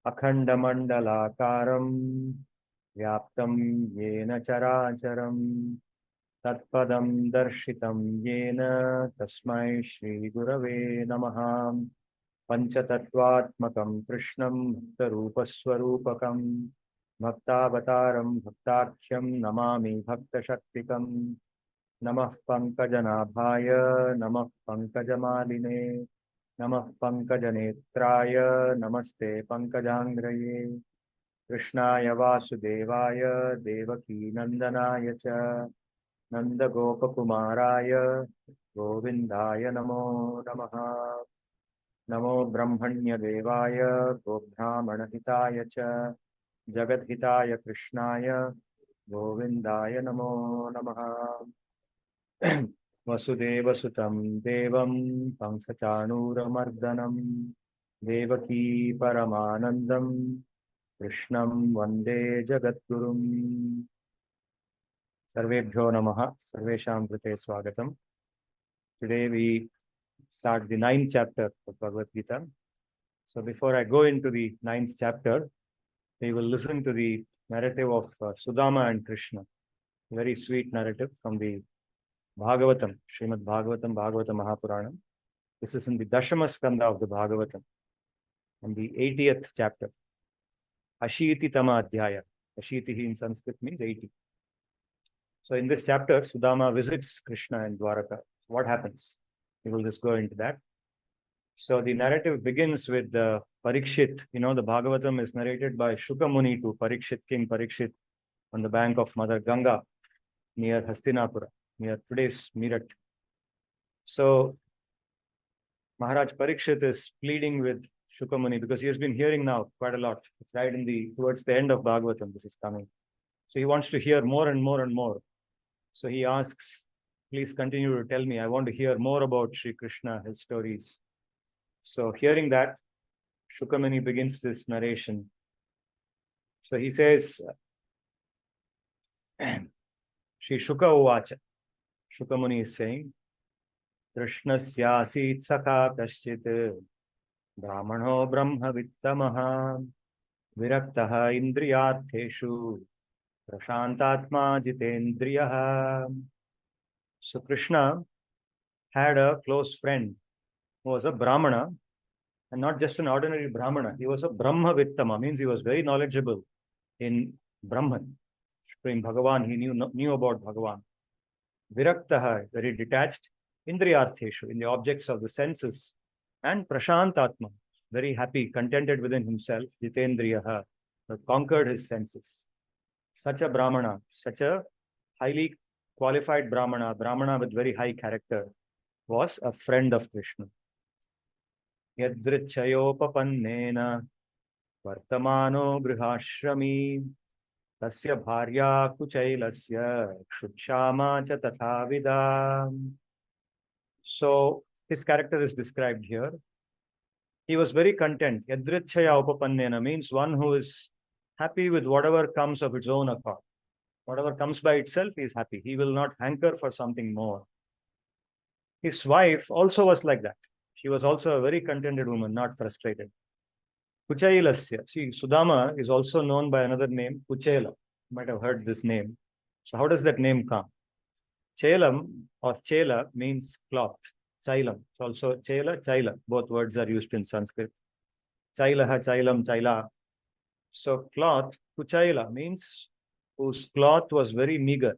अखण्डमण्डलाकारं व्याप्तं येन चराचरं तत्पदं दर्शितं येन तस्मै श्रीगुरवे नमः। पञ्चतत्त्वात्मकं कृष्णं भक्तरूपस्वरूपकं भक्तावतारं भक्ताख्यं नमामि भक्तशक्तिकं। नमः पंकजनाभाय नमः पंकजमालिने नमः पंकजनेत्राय नमस्ते पंकजांग्रये। कृष्णाय वासुदेवाय देवकी नंदनाय च नंदगोपकुमाराय गोविन्दाय नमो नमः। नमो ब्रह्मण्यदेवाय गोब्राह्मणहिताय च जगद्हिताय कृष्णाय गोविन्दाय नमो नमः। वसुदेवसुतं देवं कंसचाणूरमर्दनं देवकी परमानन्दं कृष्णं वन्दे जगद्गुरुम्। सर्वेभ्यो नमः। सर्वेषां कृते स्वागतम्। Today we start the ninth chapter of Bhagavad-Gita. So before I go into the ninth chapter, we will listen to the narrative of Sudama and Krishna. A very sweet narrative from the Bhagavatam, Srimad Bhagavatam, Bhagavata Mahapuranam. This is in the Dashama Skanda of the Bhagavatam, and the 80th chapter, Ashiti Tama Adhyaya. Ashiti in Sanskrit means 80. So in this chapter, Sudama visits Krishna in Dwaraka. What happens? We will just go into that. So the narrative begins with Parikshit. You know, the Bhagavatam is narrated by Shuka Muni to Parikshit, King Parikshit, on the bank of Mother Ganga near Hastinapura, near today's Meerut. So Maharaj Parikshit is pleading with Shuka Muni because he has been hearing now quite a lot. It's right towards the end of Bhagavatam, this is coming. So he wants to hear more and more and more. So he asks, please continue to tell me. I want to hear more about Sri Krishna, his stories. So hearing that, Shuka Muni begins this narration. So he says, Shri Shuka Uvacha. Shuka Muni is saying, Krishnasyasit sakha kaschit brahmano brahma vittamaha viraktaha indriyartheshu prashantatma jitendriyaha. So Krishna had a close friend who was a Brahmana, and not just an ordinary Brahmana. He was a Brahma Vittama, means he was very knowledgeable in Brahman. Supreme Bhagavan, he knew about Bhagavan. Viraktaha, very detached, Indriyartheshu, in the objects of the senses, and Prashantatma, very happy, contented within himself, Jitendriyaha, conquered his senses. Such a Brahmana, such a highly qualified Brahmana with very high character, was a friend of Krishna. Yadrichayopapannena vartamano grihashrami tasya bharya kuchailasya kshutshama cha tatha vidam. So his character is described here. He was very content. Yadrichaya upapannena means one who is happy with whatever comes of its own accord. Whatever comes by itself, he is happy. He will not hanker for something more. His wife also was like that. She was also a very contented woman, not frustrated. Kuchailasya. See, Sudama is also known by another name, Kuchaila. You might have heard this name. So how does that name come? Chelam or Chela means cloth. Chailam. So also Chela, Chaila. Both words are used in Sanskrit. Chailaha, Chailam, Chaila. So cloth, Kuchaila, means whose cloth was very meager.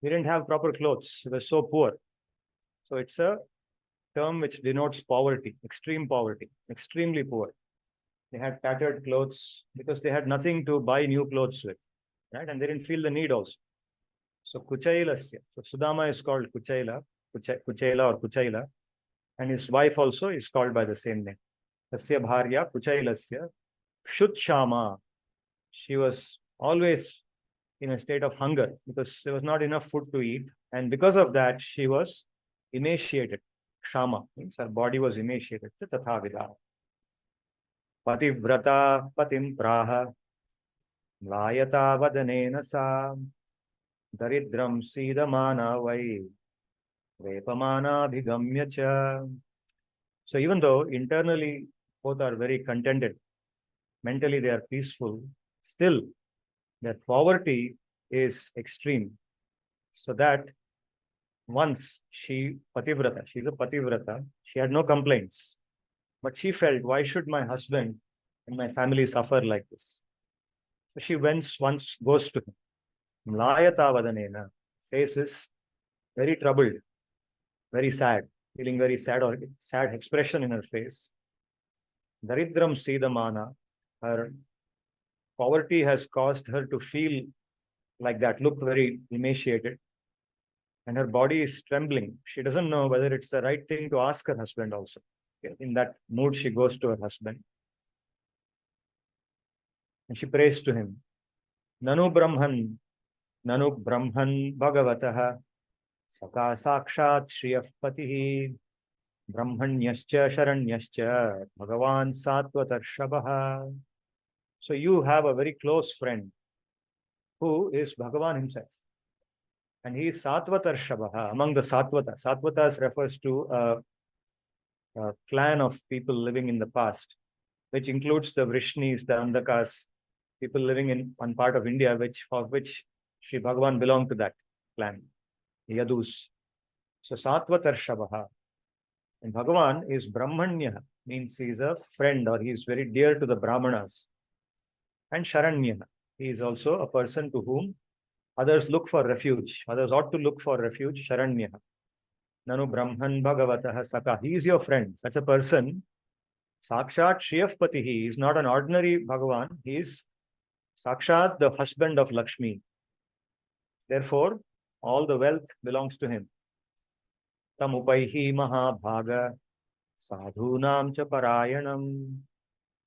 He didn't have proper clothes. He was so poor. So it's a term which denotes poverty, extreme poverty, extremely poor. They had tattered clothes because they had nothing to buy new clothes with, right? And they didn't feel the need also. So Kuchailasya. So Sudama is called Kuchaila, Kuchaila or Kuchaila, and his wife also is called by the same name. Tasya bharya Kuchailasya Kshutshama. She was always in a state of hunger because there was not enough food to eat, and because of that she was emaciated. Kshama means her body was emaciated. Tatha vidha. Pativrata patim praha layata vadanena sa daridram sidamana vai vepamana bhigamya cha. So even though internally both are very contented, mentally they are peaceful, still their poverty is extreme. So that once she's a pativrata, she had no complaints. But she felt, why should my husband and my family suffer like this? So she once goes to him. Mlayata vadanena, face is very troubled, very sad, feeling very sad or sad expression in her face. Daridram Sidamana, her poverty has caused her to feel like that, look very emaciated, and her body is trembling. She doesn't know whether it's the right thing to ask her husband also. In that mood, she goes to her husband and she prays to him. Nanu Brahman, Nanu Brahman Bhagavatah, Saka Sakshat Shriyah Patihi, Brahmanyascha Sharanyascha, Bhagavan Sattvatarshavaha. So you have a very close friend who is Bhagavan himself. And he is Sattvatarshavaha, among the Sattvata. Sattvatas refers to a clan of people living in the past, which includes the Vrishnis, the Andakas, people living in one part of India, for which Sri Bhagavan belonged to that clan, Yadus. So Sattvatarshavaha. And Bhagavan is Brahmanya, means he is a friend or he is very dear to the Brahmanas. And Sharanya, he is also a person to whom others look for refuge. Others ought to look for refuge. Sharanya. Nanu Brahman Bhagavatah Saka. He is your friend. Such a person, Sakshat Shriyapati, he is not an ordinary Bhagavan. He is Sakshat, the husband of Lakshmi. Therefore, all the wealth belongs to him. Tamupaihi Mahabhaga Sadhunam cha Parayanam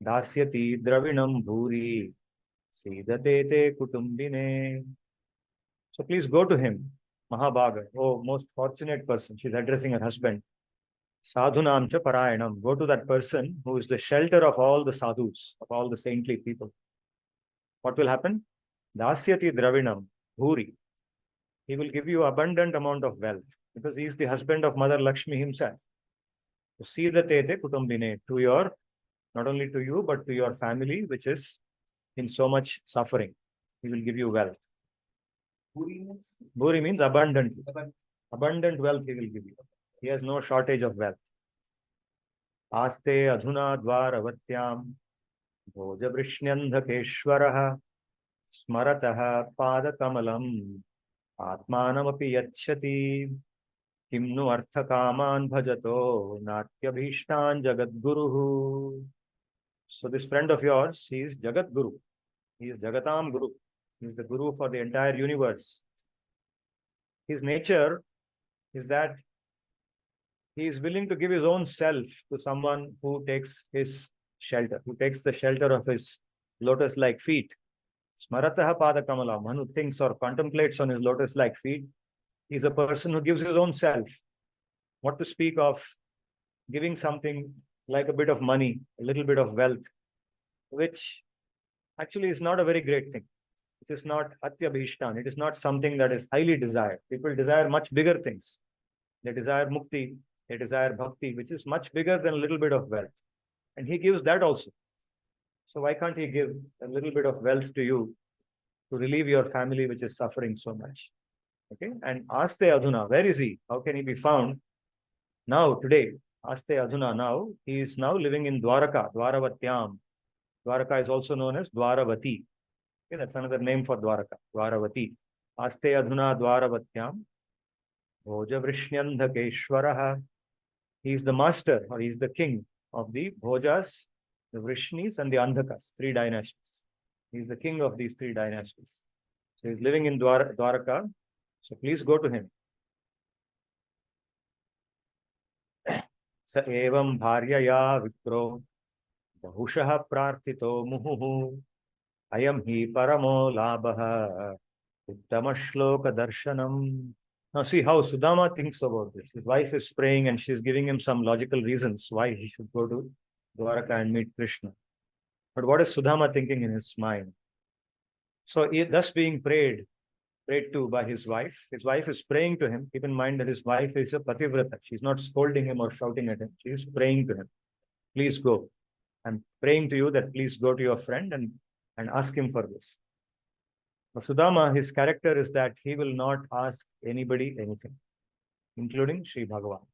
Dasyati Dravinam Bhuri Sidate te Kutumbine. So please go to him, Mahabhaga. Oh, most fortunate person. She's addressing her husband. Sadhunam cha Parayanam. Go to that person who is the shelter of all the sadhus, of all the saintly people. What will happen? Dasyati Dravinam Bhuri. He will give you abundant amount of wealth because he is the husband of Mother Lakshmi himself. To see the tete kutumbine, to your, not only to you, but to your family, which is in so much suffering. He will give you wealth. Bhuri means abundantly. Abundant wealth he will give you. He has no shortage of wealth. Aste adhuna dvaravatyam bhoja vrishnyandhakeshwaraha smarataha padakamalam atmanamapi yachati kimnu arthakaman bhajato natyabhishtan jagadguruhu. So this friend of yours, he is Jagat Guru. He is Jagatam Guru. He is the Guru for the entire universe. His nature is that he is willing to give his own self to someone who takes his shelter, who takes the shelter of his lotus-like feet. Smarataha padakamalam, one who thinks or contemplates on his lotus-like feet, he is a person who gives his own self. What to speak of giving something like a bit of money, a little bit of wealth, which actually is not a very great thing. It is not atyabhishtan. It is not something that is highly desired. People desire much bigger things. They desire mukti. They desire bhakti, which is much bigger than a little bit of wealth. And he gives that also. So why can't he give a little bit of wealth to you to relieve your family, which is suffering so much? Okay. And Aste Adhuna, where is he? How can he be found? Now, today, Aste Adhuna, now, he is now living in Dwaraka, Dwaravatyam. Dwaraka is also known as Dwaravati. Okay, that's another name for Dwaraka, Dwaravati. Aste Adhuna Dwaravatyam. Bhoja Vrishnyandhakeshwaraha. He is the master or he is the king of the Bhojas, the Vrishnis and the Andhakas, three dynasties. He is the king of these three dynasties. So he is living in Dwaraka. So please go to him. Sa evam bharyaya vipro bahushaha prarthito muhuhu ayam hi paramo labha uttama shloka darshanam. Now see how Sudama thinks about this. His wife is praying and she's giving him some logical reasons why he should go to Dwaraka and meet Krishna. But what is Sudama thinking in his mind? So he, thus being prayed to by his wife is praying to him. Keep in mind that his wife is a pativrata. She's not scolding him or shouting at him. She is praying to him. Please go. I'm praying to you that please go to your friend and ask him for this. But Sudama, his character is that he will not ask anybody anything, including Sri Bhagavan.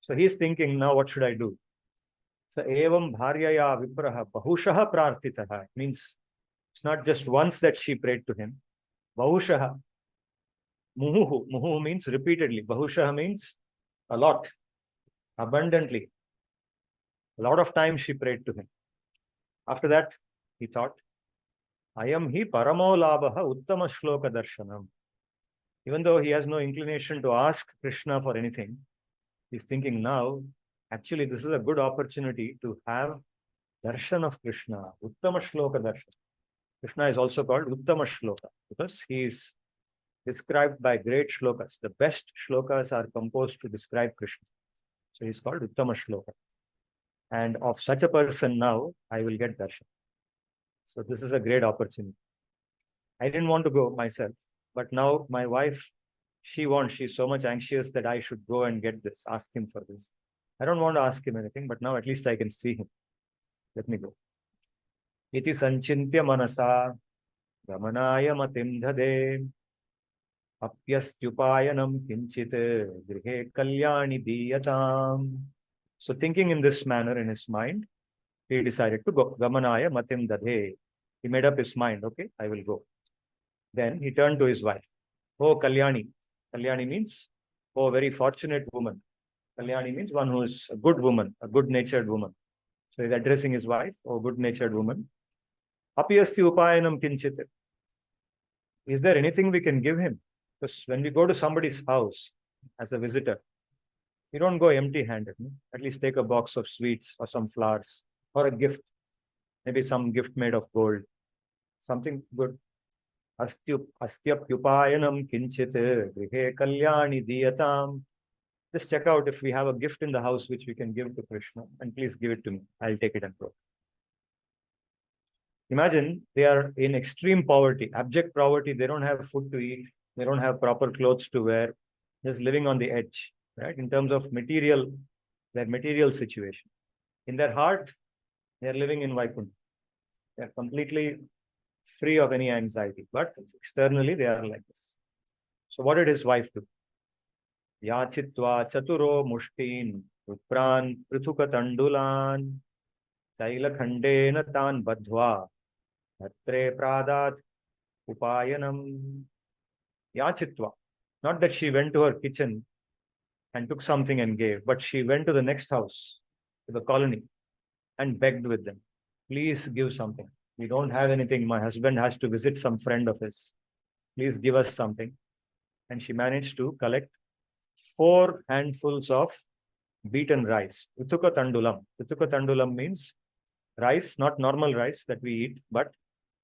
So he's thinking, now what should I do? So evam bharyaya vipraha bahushaha prarthitaha. Means it's not just once that she prayed to him. Bahushaha. Muhuhu. Muhuhu means repeatedly. Bahushaha means a lot, abundantly. A lot of times she prayed to him. After that, he thought, Ayam hi paramo labhaha uttama shloka darshanam. Even though he has no inclination to ask Krishna for anything, he's thinking now, actually, this is a good opportunity to have darshan of Krishna, uttama shloka darshan. Krishna is also called uttama shloka because he is described by great shlokas. The best shlokas are composed to describe Krishna. So he's called uttama shloka. And of such a person now, I will get darshan. So this is a great opportunity. I didn't want to go myself, but now my wife, she's so much anxious that I should go and get this, ask him for this. I don't want to ask him anything, but now at least I can see him. Let me go. Iti sanchintya manasa gamanaya matim dhade apyastyupayanam kinchit grihe kalyani diyatam. So thinking in this manner in his mind, he decided to go. Gamanaya matim dadhe. He made up his mind, okay, I will go. Then he turned to his wife. Oh, Kalyani. Kalyani means, oh, very fortunate woman. Kalyani means one who is a good woman, a good-natured woman. So he's addressing his wife, oh, good-natured woman. Apiyasti upayanam kinchit. Is there anything we can give him? Because when we go to somebody's house as a visitor, you don't go empty-handed. No? At least take a box of sweets or some flowers or a gift. Maybe some gift made of gold. Something good. Astyapyupayanam kinchit grihe kalyani diyatam. Just check out if we have a gift in the house which we can give to Krishna, and please give it to me. I'll take it and go. Imagine they are in extreme poverty, abject poverty. They don't have food to eat. They don't have proper clothes to wear. Just living on the edge, right? In terms of material, their material situation. In their heart, they are living in Vaikuntha. They are completely free of any anxiety, but externally they are like this. So what did his wife do? Yachitva chaturo mushtin upran prithuka tandulan chaila khandena tan badhva hatre pradat upayanam. Yachitva. Not that she went to her kitchen and took something and gave, but she went to the next house, to the colony, and begged with them. Please give something. We don't have anything. My husband has to visit some friend of his. Please give us something. And she managed to collect 4 handfuls of beaten rice. Uthuka tandulam. Uthuka tandulam means rice, not normal rice that we eat, but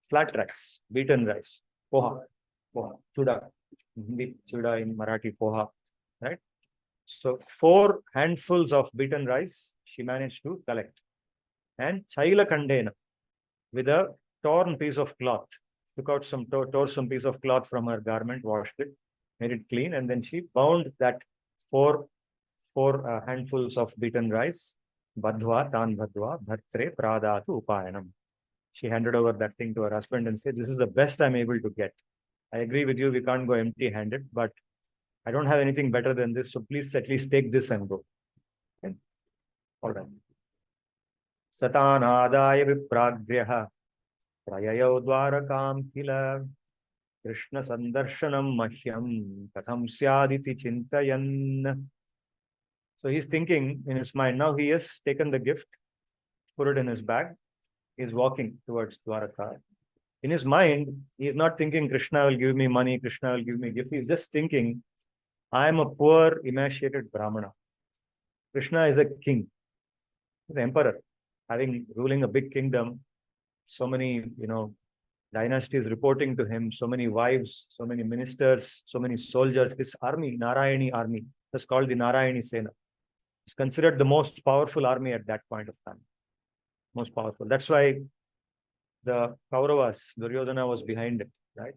flat rice, beaten rice. Poha. Poha. Suda. Hindi Suda in Marathi, poha. Right? So 4 handfuls of beaten rice she managed to collect. And chaila kandena, with a torn piece of cloth. Took out some, tore some piece of cloth from her garment, washed it, made it clean, and then she bound that four handfuls of beaten rice. Badhva, tan badhva, bhatre pradatu upayanam. She handed over that thing to her husband and said, this is the best I'm able to get. I agree with you, we can't go empty-handed, but I don't have anything better than this, so please at least take this and go. Okay? All right. Satanadaya vipragriha prayayo dwarakam kila Krishna sandarshanam mahyam katham syaditi chintayan. So he's thinking in his mind, now he has taken the gift, put it in his bag, he's walking towards Dwaraka. In his mind, he's not thinking Krishna will give me money, Krishna will give me a gift. He's just thinking, I am a poor, emaciated Brahmana. Krishna is a king, the emperor, ruling a big kingdom, so many, dynasties reporting to him, so many wives, so many ministers, so many soldiers. His army, Narayani army, was called the Narayani Sena. It's considered the most powerful army at that point of time. Most powerful. That's why the Kauravas, Duryodhana was behind it, right?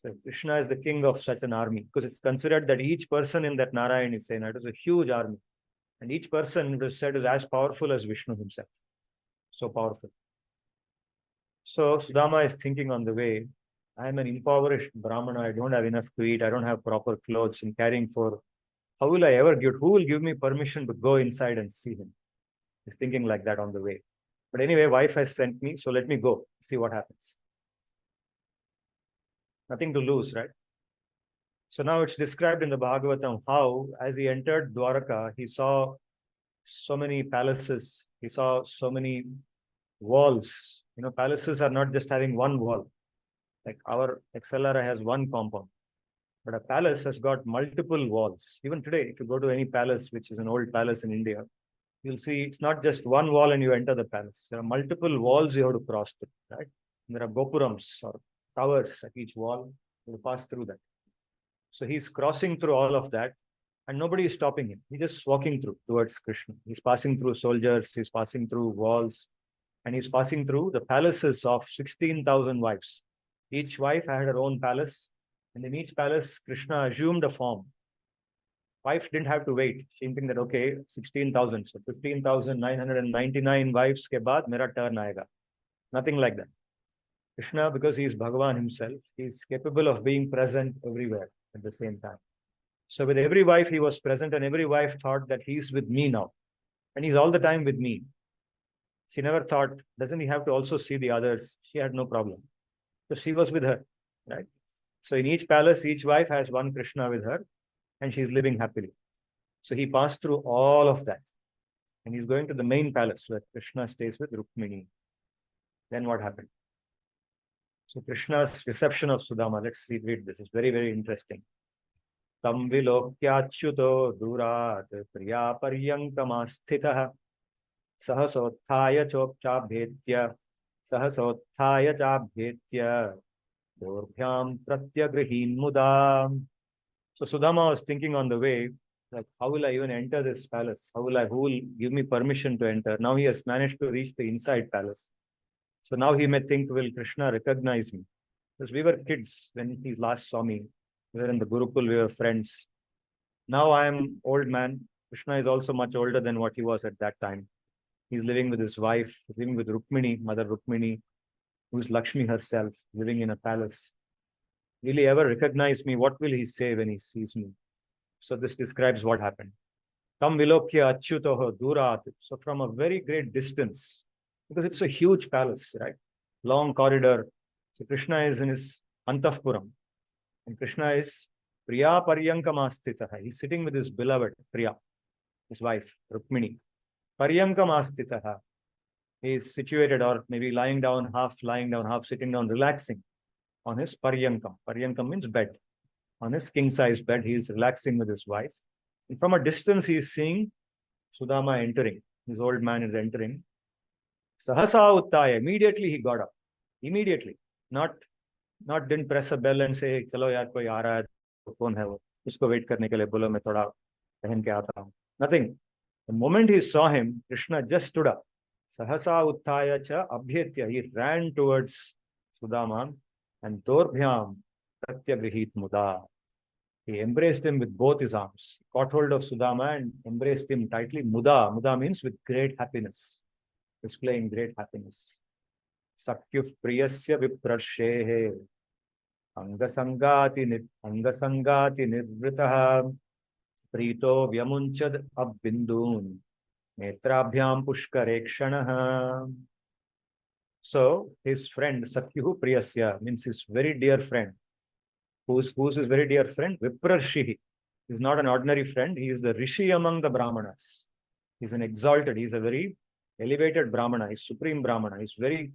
So Krishna is the king of such an army because it's considered that each person in that Narayani Sena, it was a huge army. And each person, it was said, is as powerful as Vishnu himself. So powerful. So Sudama is thinking on the way, I am an impoverished Brahmana. I don't have enough to eat. I don't have proper clothes. I'm carrying for. How will I ever get? Who will give me permission to go inside and see him? He's thinking like that on the way. But anyway, wife has sent me, so let me go, see what happens. Nothing to lose, right? So now it's described in the Bhagavatam how, as he entered Dwaraka, he saw so many palaces, he saw so many walls. You know, palaces are not just having one wall. Like our XLR has one compound, but a palace has got multiple walls. Even today, if you go to any palace, which is an old palace in India, you'll see it's not just one wall and you enter the palace. There are multiple walls you have to cross through, right? And there are gopurams or towers at each wall. You pass through that. So he's crossing through all of that and nobody is stopping him. He's just walking through towards Krishna. He's passing through soldiers, he's passing through walls, and he's passing through the palaces of 16,000 wives. Each wife had her own palace, and in each palace, Krishna assumed a form. Wife didn't have to wait. She didn't think that, okay, 16,000, so 15,999 wives ke baad mera turn aayega. Nothing like that. Krishna, because he is Bhagavan himself, he is capable of being present everywhere at the same time. So with every wife, he was present, and every wife thought that he's with me now. And he's all the time with me. She never thought, doesn't he have to also see the others? She had no problem. So she was with her, right? So in each palace, each wife has one Krishna with her, and she's living happily. So he passed through all of that. And he's going to the main palace where Krishna stays with Rukmini. Then what happened? So Krishna's reception of Sudama, let's read this. It's very, very interesting. Tam vilokyachuto durat priya paryankamasthitah sahasothaya chopchabhetya sahasothaya chabhetya dorbhyam pratyagrihin mudam. So Sudama was thinking on the way, like, how will I even enter this palace? Who will give me permission to enter? Now he has managed to reach the inside palace. So now he may think, will Krishna recognize me? Because we were kids when he last saw me. We were in the gurukul, we were friends. Now I am old man. Krishna is also much older than what he was at that time. He's living with his wife, he's living with Rukmini, Mother Rukmini, who is Lakshmi herself, living in a palace. Will he ever recognize me? What will he say when he sees me? So this describes what happened. Tam vilokya achyutoho durat. So from a very great distance, because it's a huge palace, right? Long corridor. So Krishna is in his Antahpuram. And Krishna is Priya Paryankamastitaha. He's sitting with his beloved Priya, his wife, Rukmini. Paryankamastitaha. He is situated or maybe lying down, half sitting down, relaxing on his Paryankam. Paryankam means bed. On his king-size bed, he is relaxing with his wife. And from a distance, he is seeing Sudama entering. His old man is entering. Sahasa uttaya. Immediately he got up. Immediately. Not didn't press a bell and say, chalo yaar koi aa raha hai, kaun hai wo? Usko wait karne ke liye bolo, main thoda pehen ke aata hu. Nothing. The moment he saw him, Krishna just stood up. Sahasa uttaya cha abhyetya. He ran towards Sudama and dorbhyam pratyagrihit muda. He embraced him with both his arms, caught hold of Sudama and embraced him tightly. Muda. Muda means with great happiness, displaying great happiness. Sakyuf priyasya viprarshehe angasangati nirvritaha prito vyamunchad abbindun netrabhyam pushkarekshanaha. So his friend Sakyuhu priyasya means his very dear friend. Who's his very dear friend? Viprarshihi. He's not an ordinary friend. He is the Rishi among the Brahmanas. He's an exalted, he's a very elevated Brahmana. He's supreme Brahmana. He's very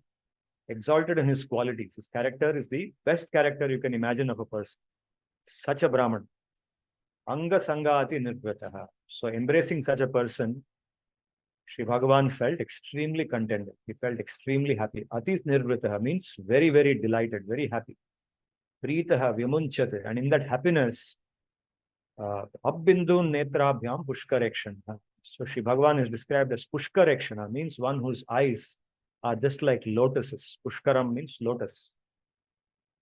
exalted in his qualities. His character is the best character you can imagine of a person. Such a Brahman. Anga Sangati Nirvrataha. So embracing such a person, Sri Bhagavan felt extremely contented. He felt extremely happy. Atis Nirvrataha means very, very delighted, very happy. Pritaha Vyamunchate. And in that happiness, Abbindun Netrabhyam Pushkarekshana. So Sri Bhagavan is described as Pushkarekshana, means one whose eyes are just like lotuses. Pushkaram means lotus.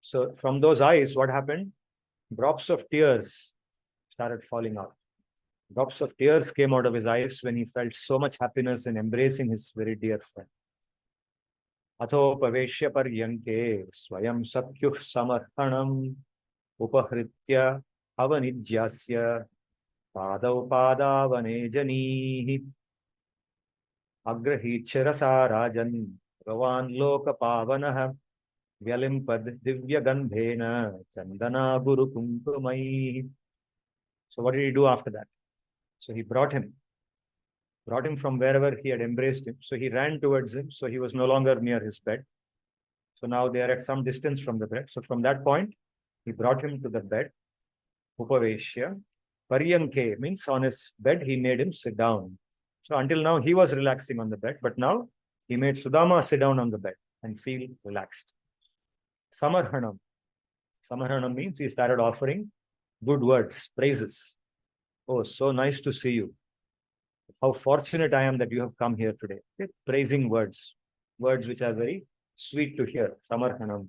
So from those eyes, what happened? Drops of tears started falling out. Drops of tears came out of his eyes when he felt so much happiness in embracing his very dear friend. Athopaveshya paryanke swayam sakyuh samarhanam upahritya avanijyasya padau padavane janihi agrahicharasa rajan bhagavan loka pavanah vyalimpad divya gandhena chandana guru kumkumai. So what did he do after that? So he brought him from wherever he had embraced him. So he ran towards him. So he was no longer near his bed. So now they are at some distance from the bed. So from that point, he brought him to the bed. Upaveshya. Paryanke means on his bed, he made him sit down. So until now, he was relaxing on the bed. But now, he made Sudama sit down on the bed and feel relaxed. Samarhanam. Samarhanam means he started offering good words, praises. Oh, so nice to see you. How fortunate I am that you have come here today. Okay? Praising words, words which are very sweet to hear. Samarhanam.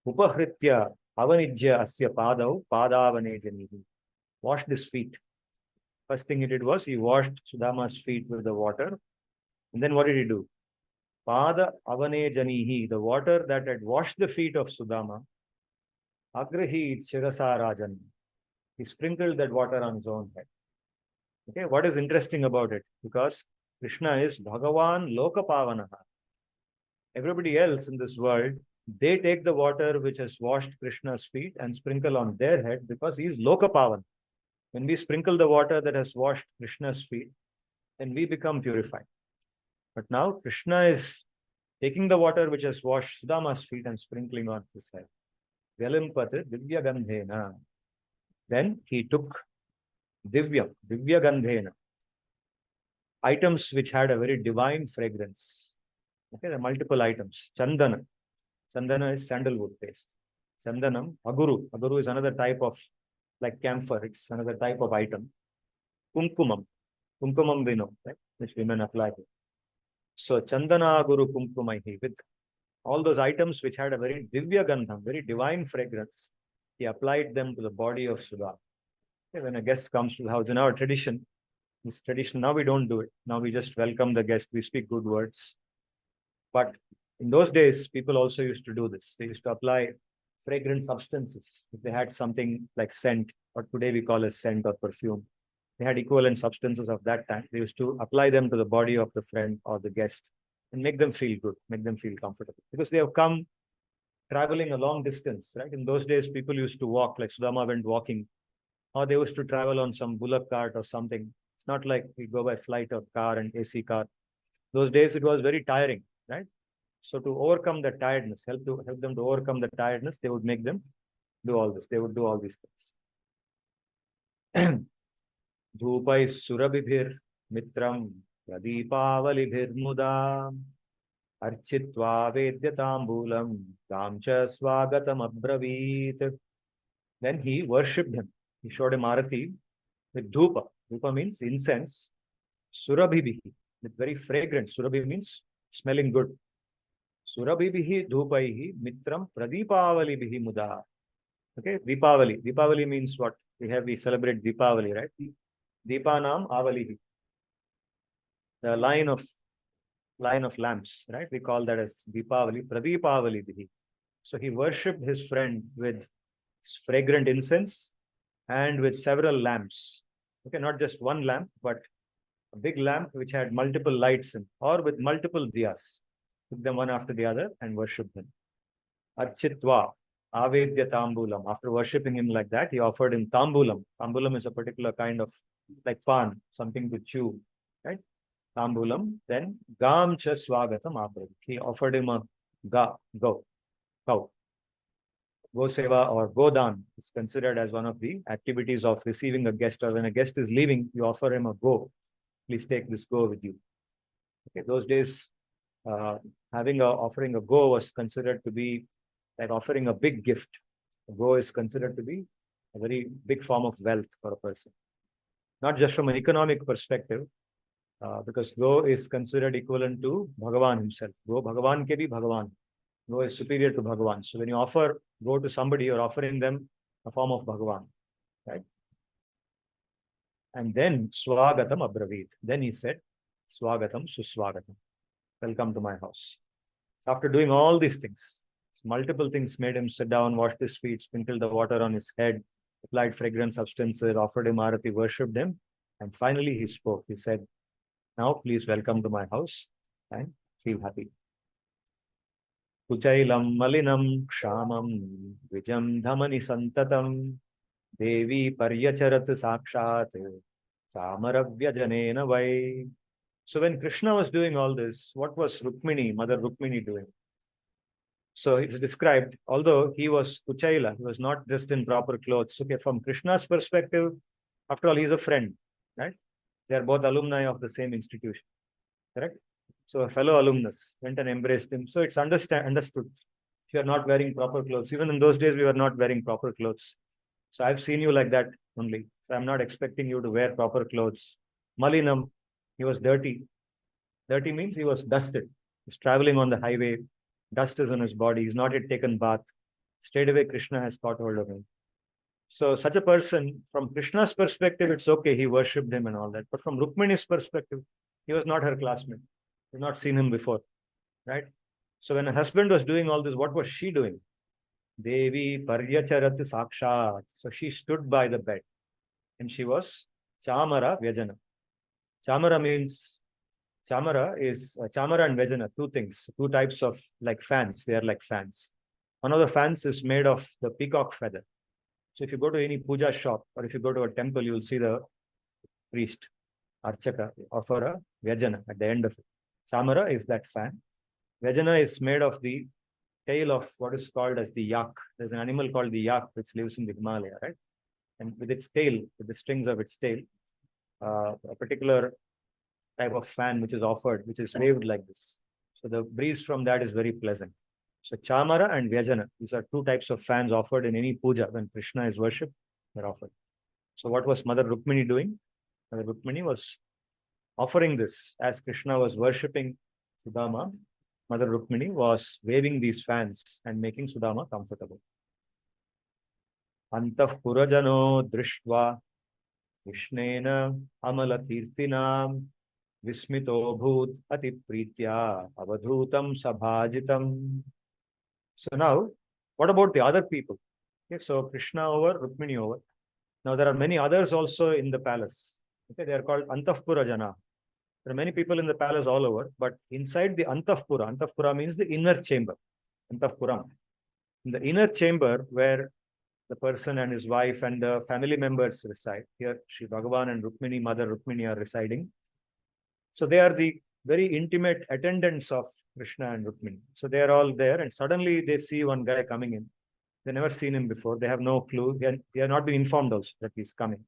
Upahritya avanijya asya padau padavanejanihi. Washed his feet. First thing he did was he washed Sudama's feet with the water. And then what did he do? Pada avanejanihi, the water that had washed the feet of Sudama, agrahi shirasa rajan. He sprinkled that water on his own head. Okay, what is interesting about it? Because Krishna is Bhagavan loka pavanaha. Everybody else in this world, they take the water which has washed Krishna's feet and sprinkle on their head because he is loka pavan. When we sprinkle the water that has washed Krishna's feet, then we become purified. But now Krishna is taking the water which has washed Sudama's feet and sprinkling on his head. Vyalimpate divya gandhena. Then he took divya gandhena, items which had a very divine fragrance. Okay, there are multiple items. Chandana. Chandana is sandalwood paste. Chandanam, aguru. Aguru is another type of, like camphor. It's another type of item. Kumkumam. Kumkumam we know, right? Which women apply to. So Chandana Guru Kumkumaihi, with all those items which had a very divya gandham, very divine fragrance, he applied them to the body of Suda. Okay, when a guest comes to the house, in our tradition, this tradition, now we don't do it. Now we just welcome the guest, we speak good words. But in those days, people also used to do this. They used to apply fragrant substances. If they had something like scent, or today we call as scent or perfume, they had equivalent substances of that time. They used to apply them to the body of the friend or the guest and make them feel good, make them feel comfortable. Because they have come traveling a long distance, right? In those days, people used to walk, like Sudama went walking, or they used to travel on some bullock cart or something. It's not like we go by flight or car and AC car. Those days, it was very tiring, right? So to overcome the tiredness, help them to overcome the tiredness, they would make them do all this. They would do all these things. Dhupai surabhibhir mitram pradeepavalibhir muda architva vedyatambulam gamcha swagatam abravit. Then he worshipped him. He showed him arati with dhupa. Dhupa means incense. Surabhibhi, with very fragrant. Surabhi means smelling good. Surabhibihi dhupaihi mitram pradeepavalibihi muda. Okay, Deepavali. Deepavali means what? We celebrate Deepavali, right? Deepanam avalihi. The line of lamps, right? We call that as Deepavali, Pradeepavalibihi. So he worshipped his friend with fragrant incense and with several lamps. Okay, not just one lamp, but a big lamp which had multiple lights in, or with multiple diyas. Took them one after the other and worshipped them. Architva, Avedya Tambulam. After worshipping him like that, he offered him Tambulam. Tambulam is a particular kind of like pan, something to chew, right? Tambulam. Then Gam Cha Swagatam Abhrad. He offered him a cow. Go seva or godan is considered as one of the activities of receiving a guest, or when a guest is leaving, you offer him a go. Please take this go with you. Okay, those days, offering a go was considered to be like offering a big gift. A go is considered to be a very big form of wealth for a person. Not just from an economic perspective, because go is considered equivalent to Bhagavan himself. Go Bhagavan ke bhi Bhagavan. Go is superior to Bhagavan. So when you offer go to somebody, you're offering them a form of Bhagavan, right? And then Swagatam Abravit. Then he said, Swagatam Suswagatam. Welcome to my house. After doing all these things, multiple things made him sit down, washed his feet, sprinkled the water on his head, applied fragrant substances, offered him arati, worshipped him, and finally he spoke. He said, now please welcome to my house and feel happy. Kuchailam malinam kshamam vijam dhamani santatam devi paryacharat sakshat samaravyajane vai. So when Krishna was doing all this, what was Rukmini, Mother Rukmini doing? So it is described, although he was Kuchaila, he was not dressed in proper clothes. Okay, from Krishna's perspective, after all, he's a friend, right? They are both alumni of the same institution, correct? So a fellow alumnus went and embraced him. So it's understood. If you are not wearing proper clothes, even in those days, we were not wearing proper clothes. So I've seen you like that only. So I'm not expecting you to wear proper clothes. Malinam, he was dirty. Dirty means he was dusted. He's traveling on the highway. Dust is on his body. He's not yet taken bath. Straight away, Krishna has caught hold of him. So such a person, from Krishna's perspective, it's okay. He worshipped him and all that. But from Rukmini's perspective, he was not her classmate. She's not seen him before, right? So when her husband was doing all this, what was she doing? Devi Paryacharat Sakshat. So she stood by the bed and she was Chamara Vyajana. Chamara means, Chamara is, Chamara and Vyajana, two things, two types of like fans. They are like fans. One of the fans is made of the peacock feather. So if you go to any puja shop or if you go to a temple, you will see the priest, Archaka, offer a Vyajana at the end of it. Chamara is that fan. Vyajana is made of the tail of what is called as the yak. There's an animal called the yak which lives in the Himalaya, right? And with its tail, with the strings of its tail, a particular type of fan which is offered, which is waved like this. So the breeze from that is very pleasant. So Chamara and Vyajana, these are two types of fans offered in any puja. When Krishna is worshipped, they're offered. So what was Mother Rukmini doing? Mother Rukmini was offering this as Krishna was worshipping Sudama. Mother Rukmini was waving these fans and making Sudama comfortable. Antah purajano drishtva Krishnena amala kirtinam vismito bhut ati pritya avadhutam sabhajitam. So now, what about the other people? Okay, so Krishna over, Rukmini over. Now there are many others also in the palace. Okay, they are called Antahpura Jana. There are many people in the palace all over, but inside the Antahpura means the inner chamber, Antahpuram. In the inner chamber where the person and his wife and the family members reside. Here, Sri Bhagavan and Rukmini, Mother Rukmini are residing. So they are the very intimate attendants of Krishna and Rukmini. So they are all there and suddenly they see one guy coming in. They never seen him before. They have no clue. They are not been informed also that he's coming.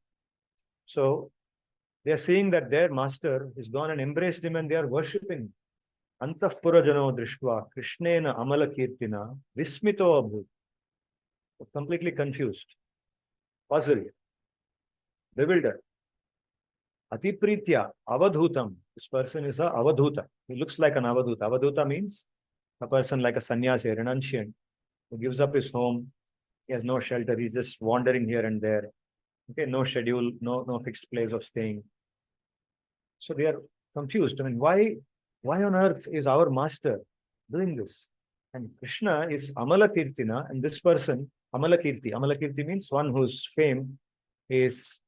So they are seeing that their master is gone and embraced him and they are worshipping. Antahpura jano drishtva Krishnena amala kirtina vismito abhut. Completely confused, puzzled, bewildered. Atipritya, avadhutam. This person is a avadhuta. He looks like an avadhuta. Avadhuta means a person like a sannyasi, a renunciant, who gives up his home. He has no shelter. He's just wandering here and there. Okay, no schedule, no fixed place of staying. So they are confused. I mean, why on earth is our master doing this? And Krishna is Amala Kirtina, and this person, Amala Kirti. Amala Kirti means one whose fame is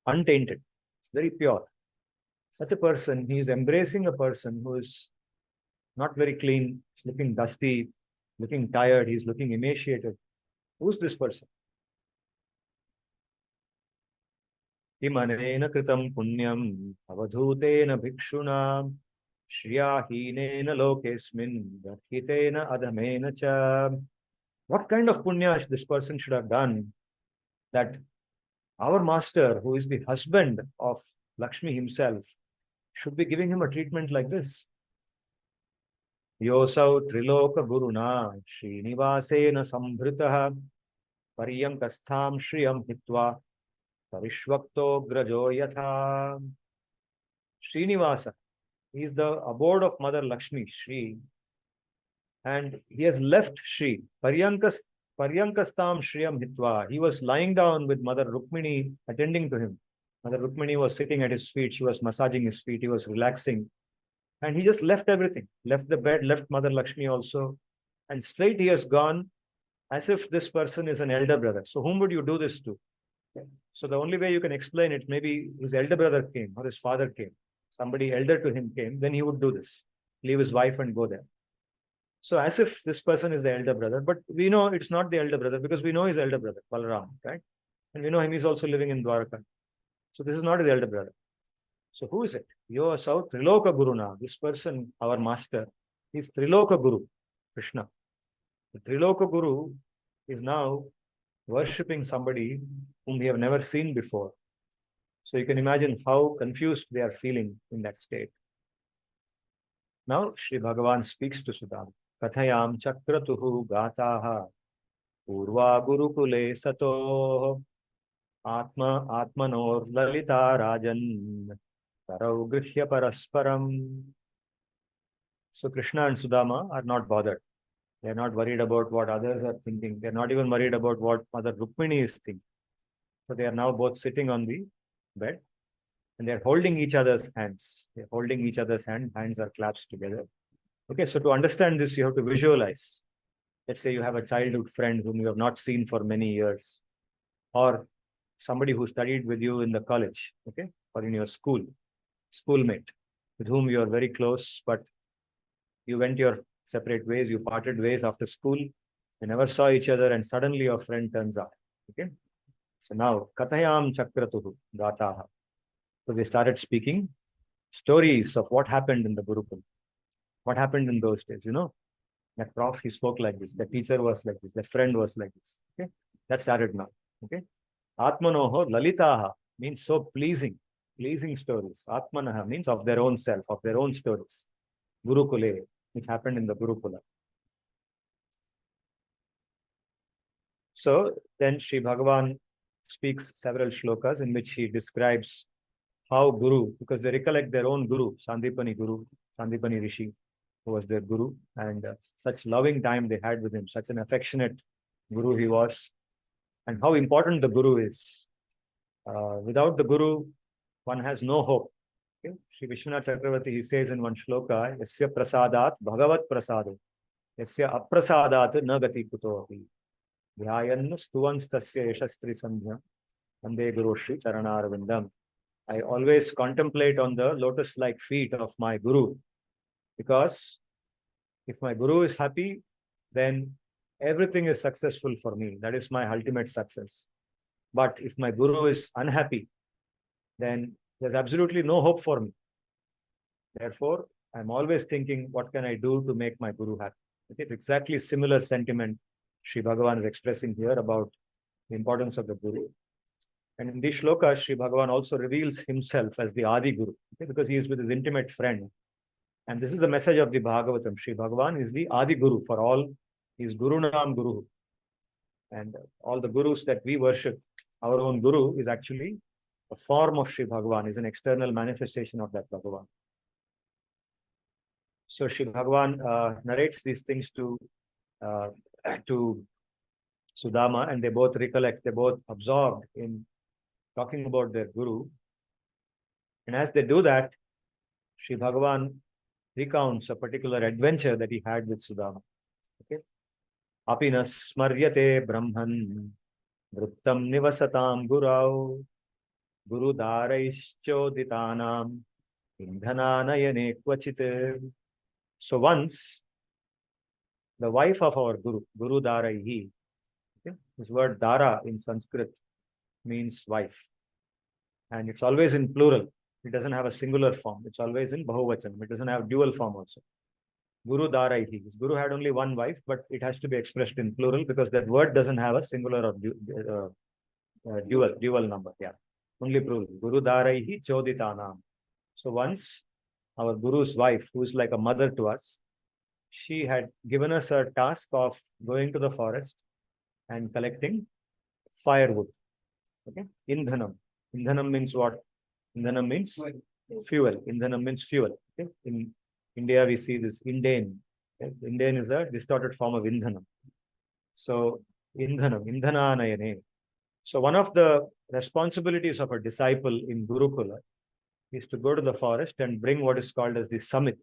untainted, very pure. Such a person, he is embracing a person who is not very clean, looking dusty, looking tired, he's looking emaciated. Who's this person? Imanena kritam punyam avadhutena bhikshuna shriyahinena lokesmin dakhitena adhamena cha. What kind of punya this person should have done that our master, who is the husband of Lakshmi himself, should be giving him a treatment like this? Yosau triloka guruna Srinivasena sambhritaha paryankastham shriyam hitva parishvakto grajo yatha. Srinivasa, he is the abode of Mother Lakshmi, Shri, and he has left Shri. Paryankastam shriyam hitva. He was lying down with Mother Rukmini attending to him. Mother Rukmini was sitting at his feet. She was massaging his feet. He was relaxing. And he just left everything, left the bed, left Mother Lakshmi also. And straight he has gone as if this person is an elder brother. So whom would you do this to? So the only way you can explain it, maybe his elder brother came or his father came, somebody elder to him came, then he would do this, leave his wife and go there. So as if this person is the elder brother, but we know it's not the elder brother because we know his elder brother, Balaram, right? And we know him, he's also living in Dwaraka. So this is not his elder brother. So who is it? Yo Asau Triloka Guruna. This person, our master, is Triloka Guru, Krishna. The Triloka Guru is now worshipping somebody whom we have never seen before. So you can imagine how confused they are feeling in that state. Now Sri Bhagavan speaks to Sudama. Kathayam chakratuhu gataha purva gurukule sato atmanor lalita rajan tarau grihya parasparam. So Krishna and Sudama are not bothered. They are not worried about what others are thinking. They are not even worried about what Mother Rukmini is thinking. So they are now both sitting on the bed and they are holding each other's hands. They are holding each other's hands are clasped together. Okay, so to understand this, you have to visualize. Let's say you have a childhood friend whom you have not seen for many years, or somebody who studied with you in the college, okay, or in your schoolmate, with whom you are very close, but you went your separate ways, you parted ways after school, you never saw each other, and suddenly your friend turns up. Okay. So now, Kathayam Chakratuhu Gataha. So they started speaking stories of what happened in the Gurukul. What happened in those days, that prof, he spoke like this, the teacher was like this, the friend was like this. Okay. That started now. Okay. Atmanoho Lalitaha means so pleasing stories. Atmanaha means of their own self, of their own stories. Gurukule, which happened in the Gurukula. So then Sri Bhagavan speaks several shlokas in which he describes how Guru, because they recollect their own Guru, Sandipani Rishi, who was their Guru, and such loving time they had with him, such an affectionate Guru he was, and how important the Guru is. Without the Guru, one has no hope. Okay? Sri Vishwanath Chakravarti, he says in one shloka, Yasya prasadat bhagavat prasado, Yasya aprasadat na gati kuto api. Dhyayan stuvanstasya yashastri sandhya, Vande Guru Shri Charanarvindam. I always contemplate on the lotus-like feet of my Guru, because if my Guru is happy, then everything is successful for me. That is my ultimate success. But if my Guru is unhappy, then there's absolutely no hope for me. Therefore, I'm always thinking, what can I do to make my Guru happy? It's exactly similar sentiment Sri Bhagavan is expressing here about the importance of the Guru. And in this shloka, Sri Bhagavan also reveals himself as the Adi Guru, because he is with his intimate friend. And this is the message of the Bhagavatam. Sri Bhagavan is the Adi Guru for all. He is Guru Nam Guru. And all the Gurus that we worship, our own Guru is actually a form of Sri Bhagavan, is an external manifestation of that Bhagavan. So Sri Bhagavan narrates these things to Sudama, and they both recollect, they both absorbed in talking about their Guru. And as they do that, Sri Bhagavan recounts a particular adventure that he had with Sudama. Okay. Apinas smaryate brahman vrittam nivasatam gurau guru daraishchoditanam indhananayane kvachite. So once, the wife of our Guru, Guru Daraihi, okay, this word Dara in Sanskrit means wife. And it's always in plural. It doesn't have a singular form. It's always in Bahuvachanam. It doesn't have dual form also. Guru Daraihi. His Guru had only one wife, but it has to be expressed in plural because that word doesn't have a singular or dual number. Yeah, only plural. Guru Daraihi Choditanam. So once our Guru's wife, who is like a mother to us, she had given us a task of going to the forest and collecting firewood. Okay, Indhanam. Indhanam means what? Indhanam means fuel. Indhanam means fuel. Okay? In India, we see this Indane. Okay? Indane is a distorted form of Indhanam. So, Indhanam, Indhananayane. So, one of the responsibilities of a disciple in Gurukula He used to go to the forest and bring what is called as the samit.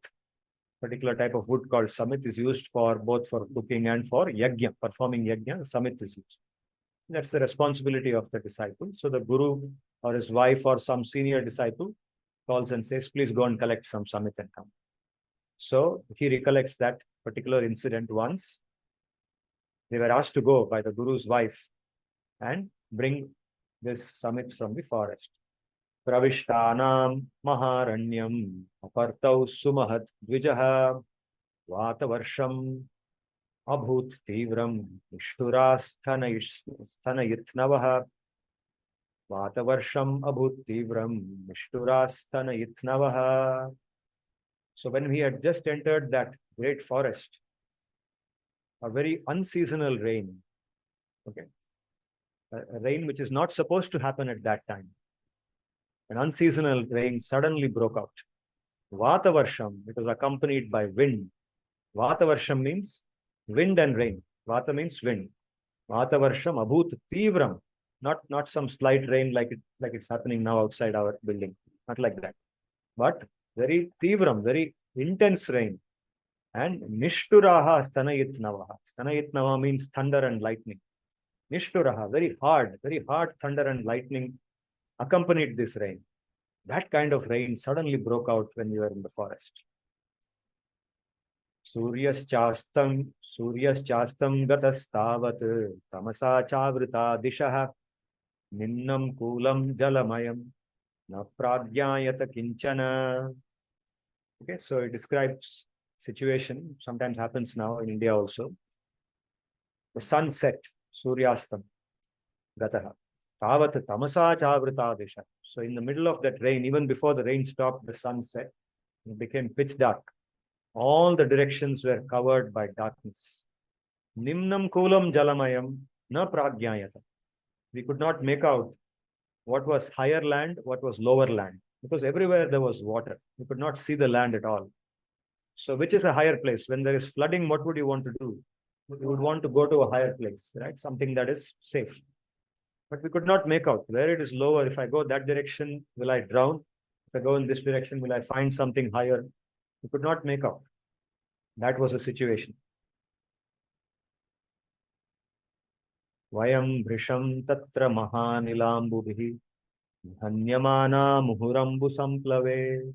Particular type of wood called samit is used for both for cooking and for yajna, performing yajna. Samit is used. That's the responsibility of the disciple. So the guru or his wife or some senior disciple calls and says, please go and collect some samit and come. So he recollects that particular incident once. They were asked to go by the guru's wife and bring this samit from the forest. Pravishtanam maharanyam apartau sumahat dvijaha vatavarsham abhut tivram nishturasthanayitnavaha vatavarsham abhut tivram nishturasthanayitnavaha. So when we had just entered that great forest, a very unseasonal rain, okay, a rain which is not supposed to happen at that time, an unseasonal rain suddenly broke out. Vatavarsham, it was accompanied by wind. Vatavarsham means wind and rain. Vata means wind. Vatavarsham abhut tivram, not some slight rain like it's happening now outside our building, not like that, but very tivram, very intense rain. And nishturaha stanayitnavaha. Stanayitnava means thunder and lightning. Nishturaha, very hard thunder and lightning accompanied this rain. That kind of rain suddenly broke out when we were in the forest. Suryaschastam gatastavat tamasa chavrita dishaha nimnam kulam jalamayam na pragyayata kinchana. Okay, so it describes situation, sometimes happens now in India also. The sun set, Suryastam, Gataha. Tavat tamasa chavrita disha. So in the middle of that rain, even before the rain stopped, the sun set. It became pitch dark. All the directions were covered by darkness. Nimnam kulam jalamayam na pragyayata. We could not make out what was higher land, what was lower land, because everywhere there was water. We could not see the land at all. So which is a higher place? When there is flooding, what would you want to do? You would want to go to a higher place, right? Something that is safe. But we could not make out where it is lower. If I go that direction, will I drown? If I go in this direction, will I find something higher? We could not make out. That was the situation. Vayam bhrisham tatra mahanilambubihi dhanyamana muhurambu samplave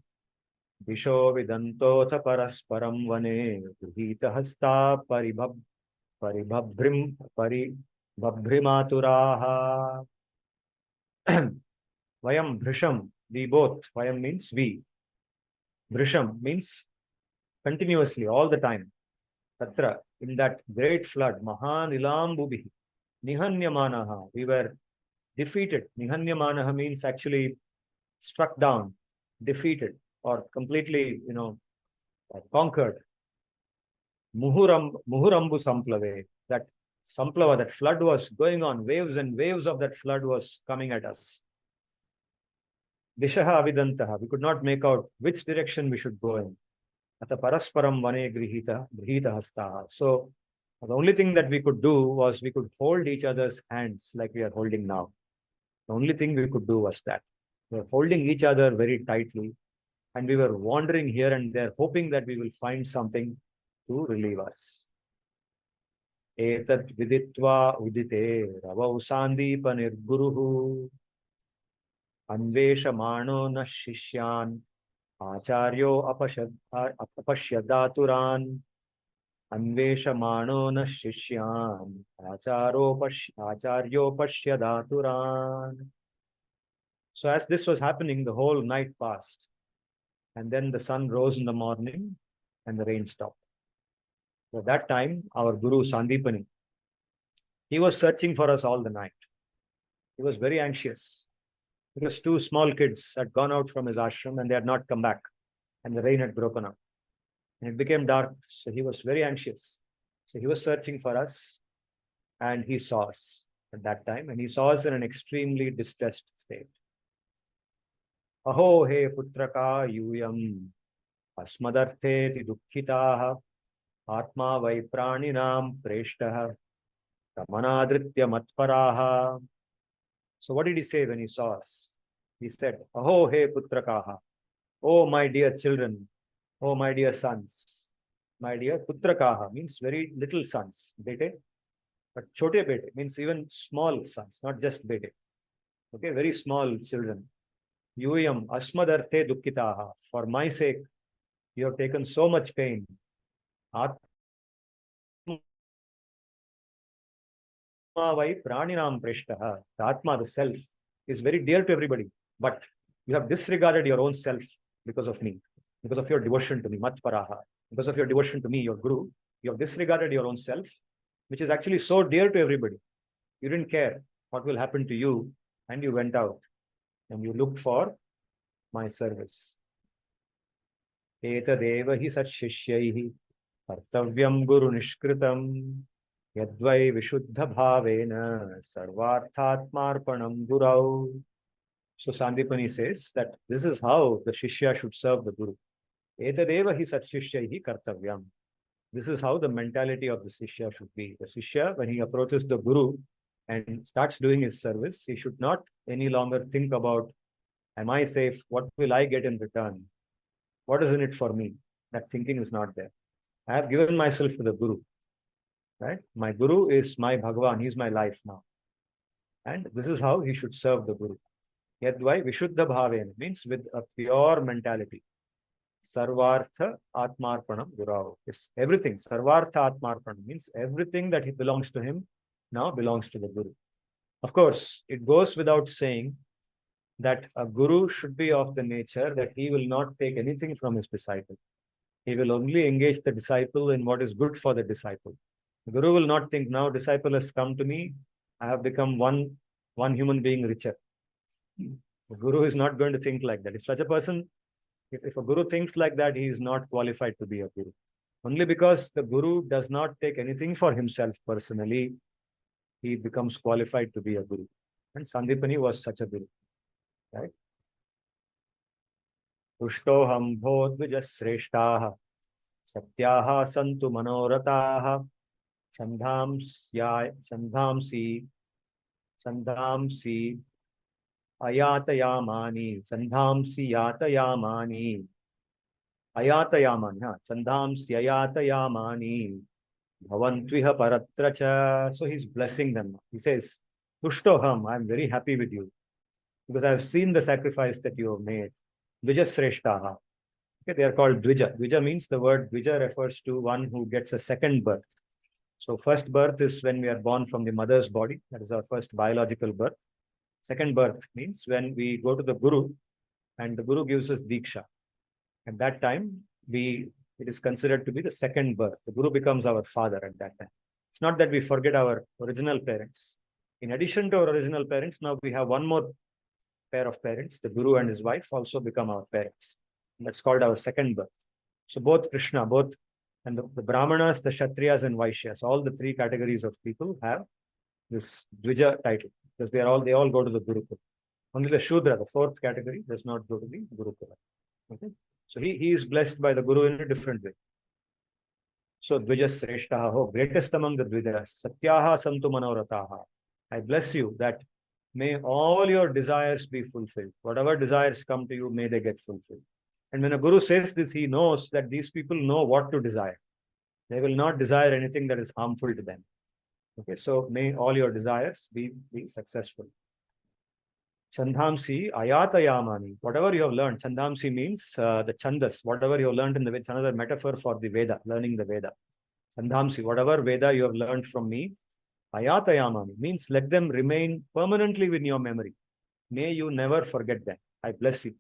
disho vidantotha parasparam vane grihita hasta paribhabhrimaturaha. Vayam bhrisham, we both. Vayam means we. Bhrisham means continuously, all the time. Tatra, in that great flood, mahanilambubihi nihanyamanaha, we were defeated. Nihanyamanaha means actually struck down, defeated, or completely, conquered. Muhurambu samplave, that samplava, that flood was going on, waves and waves of that flood was coming at us. Dishaha avidantaha, we could not make out which direction we should go in. Ata parasparam vane grihita hastaha. So the only thing that we could do was we could hold each other's hands like we are holding now. The only thing we could do was that. We were holding each other very tightly and we were wandering here and there, hoping that we will find something to relieve us. Etat viditva udite ravau sandeepa nirguruhu anveshamano na shishyan acharyo apashyadaturan anveshamano na shishyan acharyo pashyadaturan. So as this was happening, the whole night passed. And then the sun rose in the morning and the rain stopped. So at that time, our Guru Sandipani, he was searching for us all the night. He was very anxious because two small kids had gone out from his ashram and they had not come back. And the rain had broken up. And it became dark. So he was very anxious. So he was searching for us and he saw us at that time. And he saw us in an extremely distressed state. Aho he putraka yuyam asmadarte dukkitaha atma vai praninam preshtaha tamanadritya matparaha. So what did he say when he saw us? He said, Aho he putrakaha. Oh, my dear children. Oh, my dear sons. My dear putrakaha means very little sons. Bete. But chote bete means even small sons, not just bete. Okay, very small children. Yuyam asmadarte dukkitaha. For my sake, you have taken so much pain. Atma vai praninam prishtaha. The Atma, the self, is very dear to everybody. But you have disregarded your own self because of me, because of your devotion to me, matparaha. Because of your devotion to me, your guru, you have disregarded your own self, which is actually so dear to everybody. You didn't care what will happen to you, and you went out and you looked for my service. Etadeva hi satshishyaihi kartavyam guru nishkritam yadvai vishuddha bhavena sarvarthatmarpanam gurau. So Sandipani says that this is how the Shishya should serve the Guru. Etadeva hi satshishyaihi kartavyam. This is how the mentality of the Shishya should be. The Shishya, when he approaches the Guru and starts doing his service, he should not any longer think about, am I safe? What will I get in return? What is in it for me? That thinking is not there. I have given myself to the Guru. Right? My Guru is my Bhagavan. He is my life now. And this is how he should serve the Guru. Yadvai vishuddha bhavena means with a pure mentality. Sarvartha Atmarpanam Gurau. It's everything. Sarvartha Atmarpanam means everything that he belongs to him now belongs to the Guru. Of course, it goes without saying that a Guru should be of the nature that he will not take anything from his disciple. He will only engage the disciple in what is good for the disciple. The Guru will not think, now disciple has come to me, I have become one human being richer. The Guru is not going to think like that. If such a person, if a Guru thinks like that, he is not qualified to be a Guru. Only because the Guru does not take anything for himself personally, he becomes qualified to be a Guru. And Sandipani was such a Guru. Right? Pushtoham bhodvijasreshtaha satyaha santu manorataha chandhamsi ayatayamani chandhamsi yatayamani ayatayamani chandhamsi ayatayamani bhavantviha paratracha. So he's blessing them. He says, Pushtoham, I'm very happy with you because I've seen the sacrifice that you have made. Vijasreshtaha. Okay, they are called Dvija. Dvija means the word Dvija refers to one who gets a second birth. So first birth is when we are born from the mother's body. That is our first biological birth. Second birth means when we go to the Guru and the Guru gives us Diksha. At that time, it is considered to be the second birth. The Guru becomes our father at that time. It's not that we forget our original parents. In addition to our original parents, now we have one more pair of parents. The Guru and his wife also become our parents. And that's called our second birth. So both Krishna, and the Brahmanas, the Kshatriyas and Vaishyas, all the three categories of people have this Dvija title because they all go to the Gurukul. Only the Shudra, the fourth category, does not go to the Gurukula. Okay? So he is blessed by the Guru in a different way. So Dvija Sreshtaha, greatest among the Dvijas, Satyaha Santu Manorataha. I bless you that may all your desires be fulfilled. Whatever desires come to you, may they get fulfilled. And when a Guru says this, he knows that these people know what to desire. They will not desire anything that is harmful to them. Okay, so may all your desires be successful. Chandhamsi ayatayamani. Whatever you have learned, Chandhamsi means the chandas. Whatever you have learned in the Veda, it's another metaphor for the Veda, learning the Veda. Chandhamsi, whatever Veda you have learned from me, ayatayamani means let them remain permanently in your memory. May you never forget them. I bless you.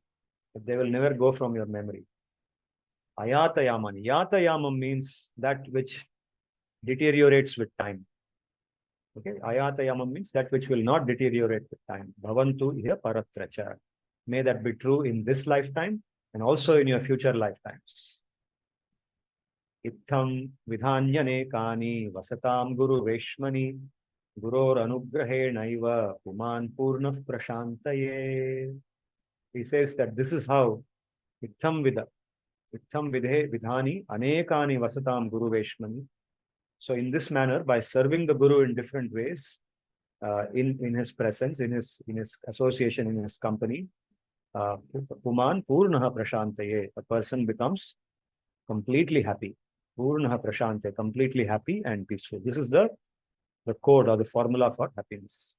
But they will never go from your memory. Ayatayamani. Yatayamam means that which deteriorates with time. Okay, Ayatayamam means that which will not deteriorate with time. Bhavantu iha paratracha. May that be true in this lifetime and also in your future lifetimes. Itham vidhanyane kani vasatam guru veshmani guror anugrahe naiva puman purnaf prashantaye. He says that this is how Itham vidhe vidhani anekani vasatam guru veshmani. So in this manner, by serving the Guru in different ways, in his presence, in his association, in his company, Puman Purnaha Prashantaye. A person becomes completely happy. Purnaha Prashante, completely happy and peaceful. This is the code or the formula for happiness.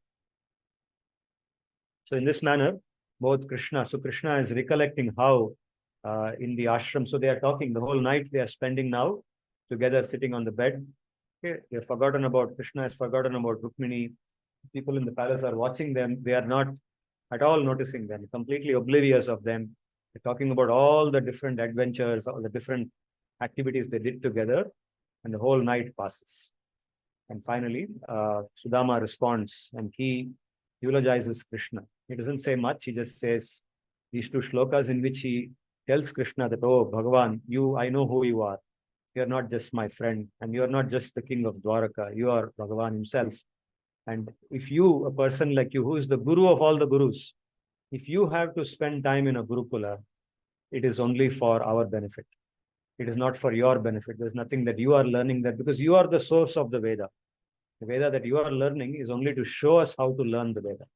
So in this manner, both Krishna, so Krishna is recollecting how in the ashram, so they are talking the whole night, they are spending now together sitting on the bed. Okay, they have forgotten about, Krishna has forgotten about Rukmini. People in the palace are watching them. They are not at all noticing them, completely oblivious of them. They're talking about all the different adventures, all the different activities they did together, and the whole night passes. And finally, Sudama responds and he eulogizes Krishna. He doesn't say much, he just says these two shlokas in which he tells Krishna that, oh, Bhagavan, I know who you are. You are not just my friend, and you are not just the king of Dwaraka. You are Bhagavan himself. And if you, a person like you, who is the guru of all the gurus, if you have to spend time in a gurukula, it is only for our benefit. It is not for your benefit. There's nothing that you are learning there because you are the source of the Veda. The Veda that you are learning is only to show us how to learn the Veda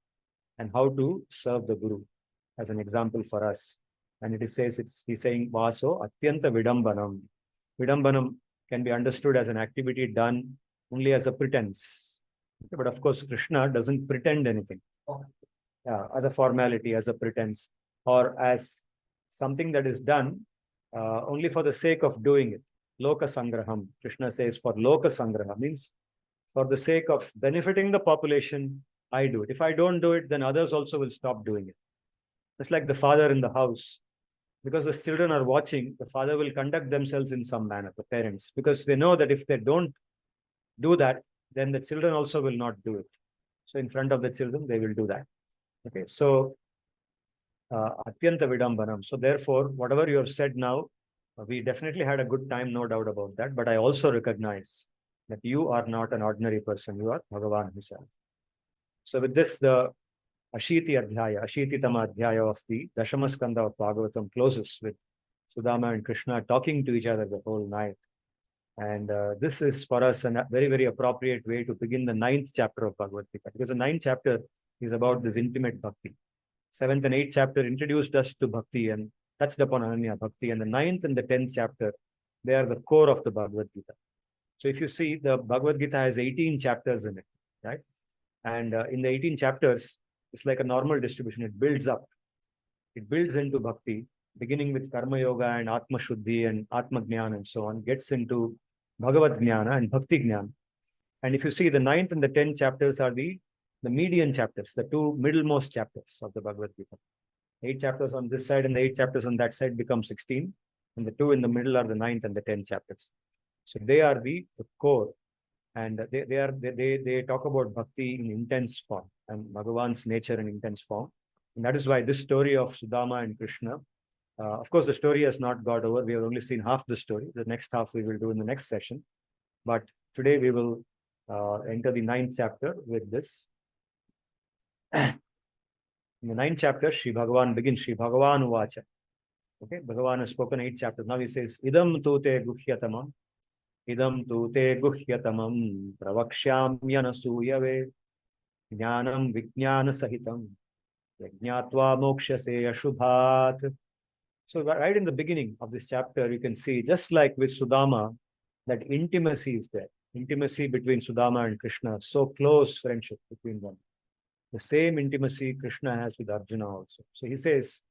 and how to serve the Guru as an example for us. And it says, he's saying, Vaso Atyanta Vidambanam. Vidambanam can be understood as an activity done only as a pretense. But of course, Krishna doesn't pretend anything. As a formality, as a pretense, or as something that is done only for the sake of doing it. Loka Sangraham. Krishna says for Loka Sangraha means for the sake of benefiting the population, I do it. If I don't do it, then others also will stop doing it. It's like the father in the house. Because the children are watching, the father will conduct themselves in some manner, the parents, because they know that if they don't do that, then the children also will not do it. So in front of the children, they will do that. Okay, so Atyanta Vidambanam. So therefore, whatever you have said now, we definitely had a good time, no doubt about that. But I also recognize that you are not an ordinary person. You are Bhagavan himself. So with this, the Ashititama Adhyaya of the Dashamaskanda of Bhagavatam closes with Sudama and Krishna talking to each other the whole night. And this is for us a very, very appropriate way to begin the 9th chapter of Bhagavad-Gita, because the 9th chapter is about this intimate bhakti. 7th and 8th chapter introduced us to bhakti and touched upon Ananya bhakti, and the 9th and the 10th chapter, they are the core of the Bhagavad-Gita. So if you see, the Bhagavad-Gita has 18 chapters in it, right? And in the 18 chapters, it's like a normal distribution. It builds up. It builds into bhakti, beginning with Karma Yoga and Atma Shuddhi and Atma Jnana and so on, gets into Bhagavad Jnana and Bhakti Jnana. And if you see, the 9th and the 10th chapters are the median chapters, the two middlemost chapters of the Bhagavad Gita. 8 chapters on this side and the 8 chapters on that side become 16. And the two in the middle are the 9th and the 10th chapters. So they are the core. And they talk about bhakti in intense form and Bhagavan's nature in intense form. And that is why this story of Sudama and Krishna, of course, the story has not got over. We have only seen half the story. The next half we will do in the next session. But today we will enter the 9th chapter with this. In the 9th chapter, Sri Bhagavan begins, Sri Bhagavan Uvacha. Okay, Bhagavan has spoken 8 chapters. Now he says, Idam tu te guhyatamam. Idam tu te guhyatamam pravakshyamyanasuyave jnanam vijnana sahitam yajnatva mokshase ashubhat. So right in the beginning of this chapter, you can see, just like with Sudama, that intimacy is there. Intimacy between Sudama and Krishna, so close friendship between them. The same intimacy Krishna has with Arjuna also. So he says,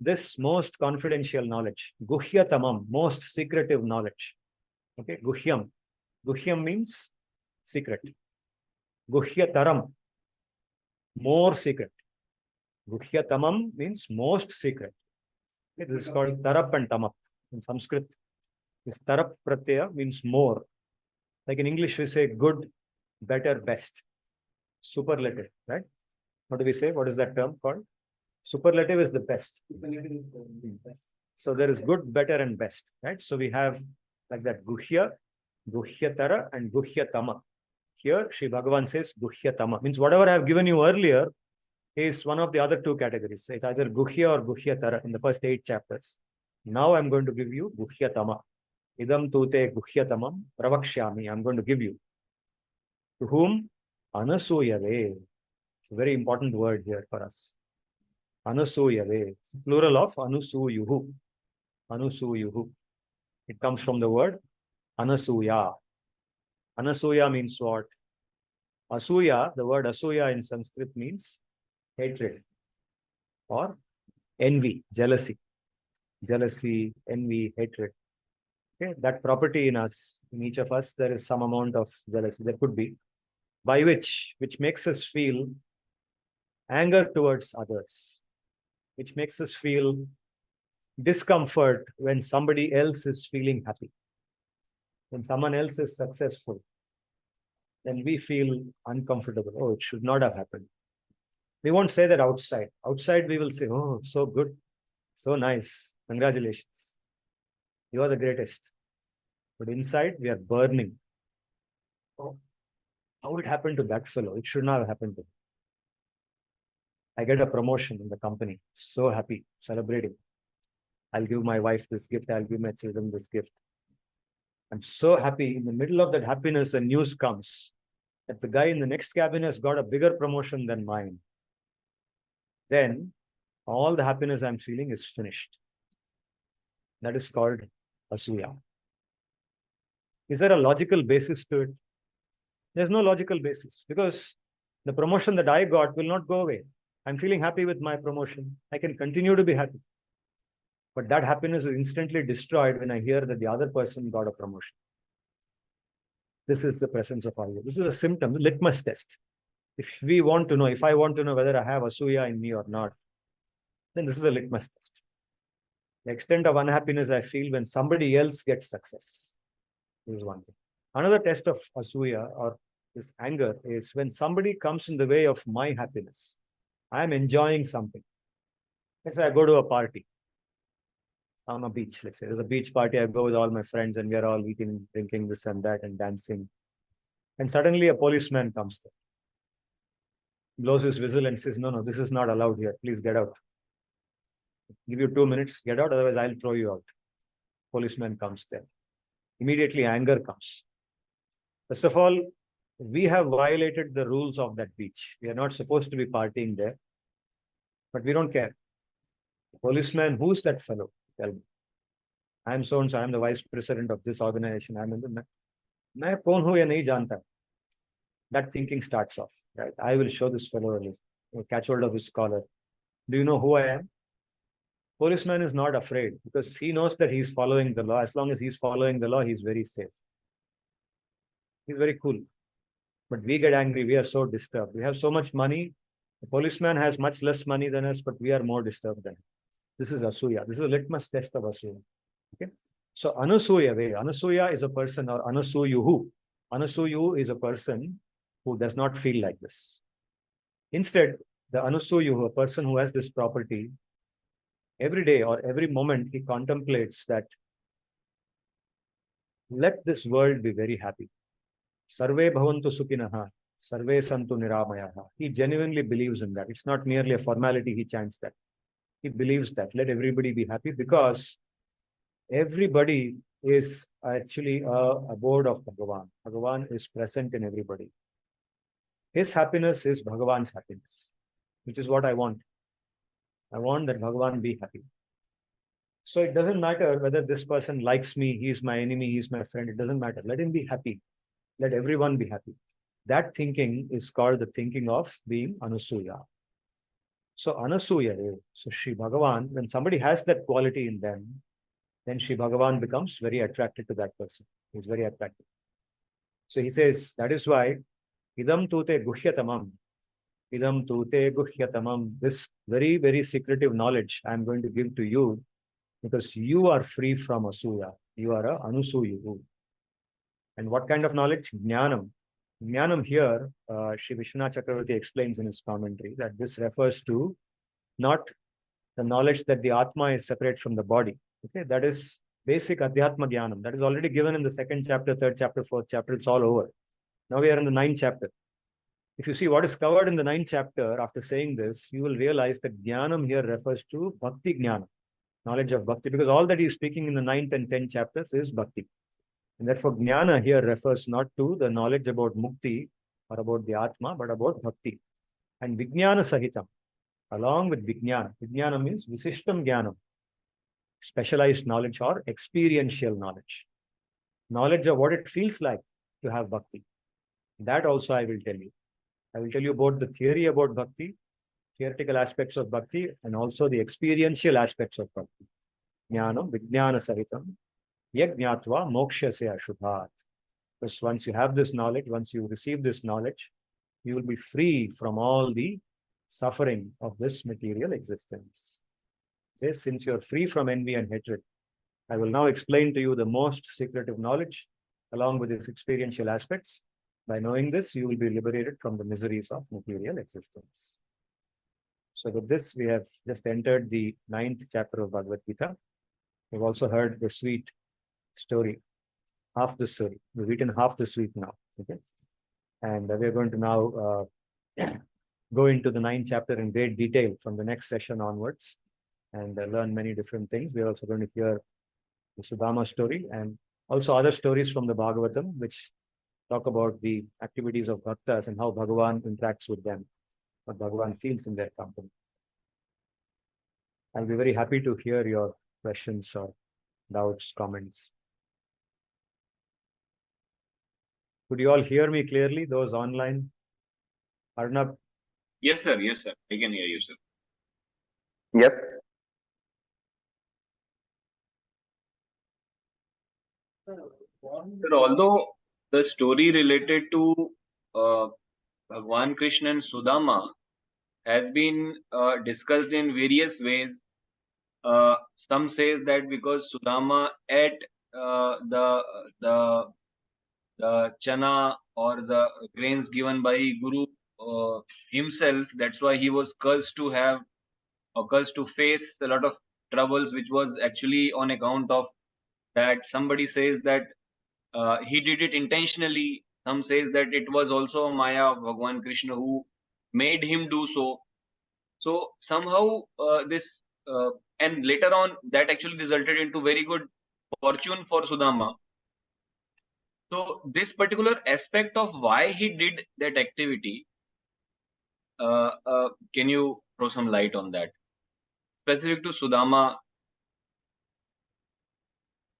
this most confidential knowledge, guhyatamam, most secretive knowledge. Okay, guhyam. Guhyam means secret. Guhyataram, more secret. Guhyatamam means most secret. Okay, this is called tarap and tamap in Sanskrit. This tarap pratyaya means more. Like in English, we say good, better, best. Superlative, right? What do we say? What is that term called? Superlative is the best. So there is good, better, and best, right? So we have like that guhya, guhyatara, and guhyatama. Here, Sri Bhagavan says guhyatama. Means whatever I have given you earlier is one of the other two categories. It's either guhya or guhyatara in the first 8 chapters. Now I'm going to give you guhyatama. Idam tute guhyatamam pravakshyami. I'm going to give you. To whom? Anasuyave. It's a very important word here for us. Anusuyave. It's plural of anusuyuhu. Anusuyuhu. It comes from the word anasuya. Anasuya means what? Asuya, the word asuya in Sanskrit means hatred or envy, jealousy. Jealousy, envy, hatred. Okay, that property in us, in each of us, there is some amount of jealousy. There could be, by which makes us feel anger towards others, which makes us feel discomfort when somebody else is feeling happy. When someone else is successful, then we feel uncomfortable. Oh, it should not have happened. We won't say that outside. Outside, we will say, oh, so good, so nice, congratulations. You are the greatest. But inside, we are burning. Oh, how it happened to that fellow? It should not have happened to me. I get a promotion in the company. So happy, celebrating. I'll give my wife this gift. I'll give my children this gift. I'm so happy. In the middle of that happiness, a news comes that the guy in the next cabin has got a bigger promotion than mine. Then all the happiness I'm feeling is finished. That is called asuya. Is there a logical basis to it? There's no logical basis because the promotion that I got will not go away. I'm feeling happy with my promotion. I can continue to be happy. But that happiness is instantly destroyed when I hear that the other person got a promotion. This is the presence of asuya. This is a symptom, litmus test. If we want to know, if I want to know whether I have asuya in me or not, then this is a litmus test. The extent of unhappiness I feel when somebody else gets success. This is one thing. Another test of asuya or this anger is when somebody comes in the way of my happiness. I am enjoying something. Let's say I go to a party on a beach. Let's say there's a beach party. I go with all my friends and we are all eating, drinking this and that and dancing. And suddenly a policeman comes there, blows his whistle and says, no, this is not allowed here. Please get out. Give you 2 minutes, get out, otherwise I'll throw you out. Policeman comes there. Immediately anger comes. First of all, we have violated the rules of that beach. We are not supposed to be partying there, but we don't care. The policeman, who's that fellow? Tell me. I am so-and-so, I am the vice president of this organization. I am in the... मैं कौन हूँ या नहीं जानता. That thinking starts off, right? I will show this fellow a catch hold of his collar. Do you know who I am? Policeman is not afraid because he knows that he's following the law. As long as he's following the law, he's very safe. He's very cool. But we get angry. We are so disturbed. We have so much money. The policeman has much less money than us, but we are more disturbed than him. This is asuya. This is a litmus test of asuya. Okay. So anasuya way. Anasuya is a person, or anasuyuhu. Anasuyuhu is a person who does not feel like this. Instead, the anasuyuhu, a person who has this property, every day or every moment he contemplates that let this world be very happy. Sarve bhavantu sukhinaha, sarve santu niramayaha. He genuinely believes in that. It's not merely a formality, he chants that. He believes that. Let everybody be happy because everybody is actually a abode of Bhagavan. Bhagavan is present in everybody. His happiness is Bhagavan's happiness, which is what I want. I want that Bhagavan be happy. So it doesn't matter whether this person likes me, he's my enemy, he's my friend. It doesn't matter. Let him be happy. Let everyone be happy. That thinking is called the thinking of being anasuya. So anasuya, so Shri Bhagavan, when somebody has that quality in them, then Shri Bhagavan becomes very attracted to that person. He's very attractive. So he says, that is why idam tute guhyatamam. Idam tute guhyatamam. This very, very secretive knowledge I am going to give to you because you are free from asuya. You are a anusuyuhu. And what kind of knowledge? Jnanam. Jnanam here, Sri Vishwanath Chakravarti explains in his commentary that this refers to not the knowledge that the Atma is separate from the body. Okay, that is basic Adhyatma Jnanam. That is already given in the 2nd chapter, 3rd chapter, 4th chapter. It's all over. Now we are in the 9th chapter. If you see what is covered in the 9th chapter, after saying this, you will realize that Jnanam here refers to Bhakti Jnana, knowledge of Bhakti, because all that he is speaking in the 9th and 10th chapters is Bhakti. And therefore, Jnana here refers not to the knowledge about Mukti or about the Atma, but about Bhakti. And Vijnana Sahitam. along with vijnana. Vijnana means visishtam jnanam, specialized knowledge or experiential knowledge. Knowledge of what it feels like to have bhakti. That also I will tell you. I will tell you about the theory about bhakti, theoretical aspects of bhakti, and also the experiential aspects of bhakti. Jnanam, vijnana sahitam, yajnatva mokshasya shubhat. Because once you have this knowledge, once you receive this knowledge, you will be free from all the suffering of this material existence. Says, since you are free from envy and hatred, I will now explain to you the most secretive knowledge along with its experiential aspects. By knowing this, you will be liberated from the miseries of material existence. So with this, we have just entered the 9th chapter of Bhagavad-Gita. We've also heard the sweet story, half the story. We've eaten half the sweet now. Okay, and we're going to now go into the 9th chapter in great detail from the next session onwards, and learn many different things. We're also going to hear the Sudama story and also other stories from the Bhagavatam, which talk about the activities of bhaktas and how Bhagavan interacts with them, what Bhagavan feels in their company. I'll be very happy to hear your questions or doubts, comments. Could you all hear me clearly, those online? Arnab? Yes, sir. Yes, sir. I can hear you, sir. Yep. Sir, although the story related to Bhagwan Krishna and Sudama has been discussed in various ways, some says that because Sudama ate the chana or the grains given by Guru himself, that's why he was cursed to have or cursed to face a lot of troubles, which was actually on account of that. Somebody says that he did it intentionally. Some says that it was also Maya of Bhagwan Krishna who made him do so. So somehow and later on that actually resulted into very good fortune for Sudama. So this particular aspect of why he did that activity, can you throw some light on that? Specific to Sudama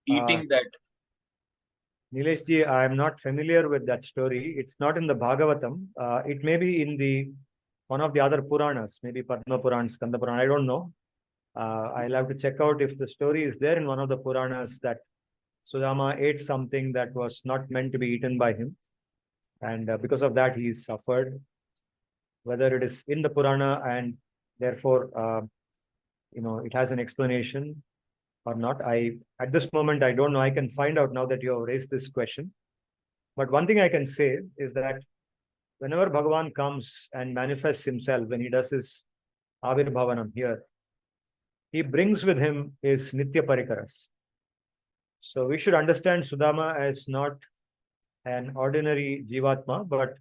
eating that. Nilesh ji, I am not familiar with that story. It's not in the Bhagavatam. It may be in the one of the other Puranas, maybe Padma Puran, Skanda Puran. I don't know. I'll have to check out if the story is there in one of the Puranas that Sudama ate something that was not meant to be eaten by him. And because of that, he suffered. Whether it is in the Purana and therefore, it has an explanation or not. At this moment, I don't know. I can find out now that you have raised this question. But one thing I can say is that whenever Bhagavan comes and manifests himself, when he does his Avirbhavanam here, he brings with him his Nitya Parikaras. So we should understand Sudama as not an ordinary Jivatma, but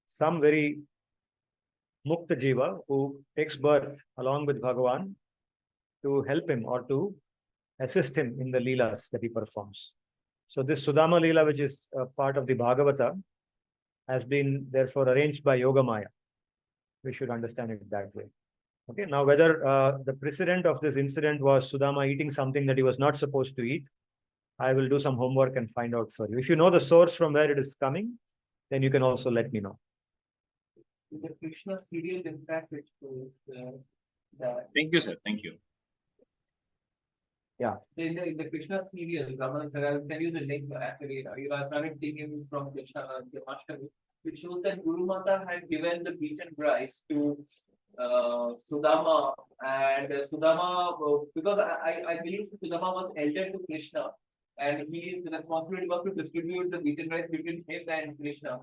some very Mukta Jiva who takes birth along with Bhagavan to help him or to assist him in the Leelas that he performs. So this Sudama Leela, which is a part of the Bhagavata, has been therefore arranged by Yoga Maya. We should understand it that way. Okay, now whether the precedent of this incident was Sudama eating something that he was not supposed to eat, I will do some homework and find out for you. If you know the source from where it is coming, then you can also let me know. The Krishna serial impact which Thank you, sir. Thank you. Yeah. In the Krishna serial, Raman sir, I will tell you the link actually. You are started taking from Krishna Ashtami, which shows that Guru Mata had given the beaten rice to Sudama, and Sudama, because I believe Sudama was elder to Krishna, and his responsibility was to distribute the beaten rice between him and Krishna.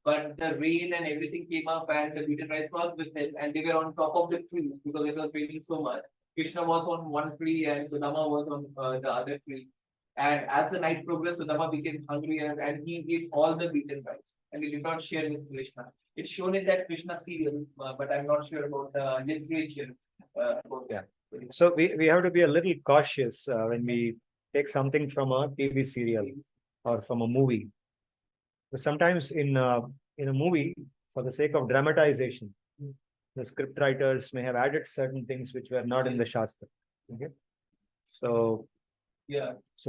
But the rain and everything came up, and the beaten rice was with him, and they were on top of the tree because it was raining so much. Krishna was on one tree and Sudama was on the other tree. And as the night progressed, Sudama became hungry and he ate all the beaten rice and he did not share with Krishna. It's shown in that Krishna serial, but I'm not sure about the literature. So we have to be a little cautious when we take something from a TV serial or from a movie. Sometimes in a movie, for the sake of dramatization, The script writers may have added certain things which were not in the Shastra. Okay. So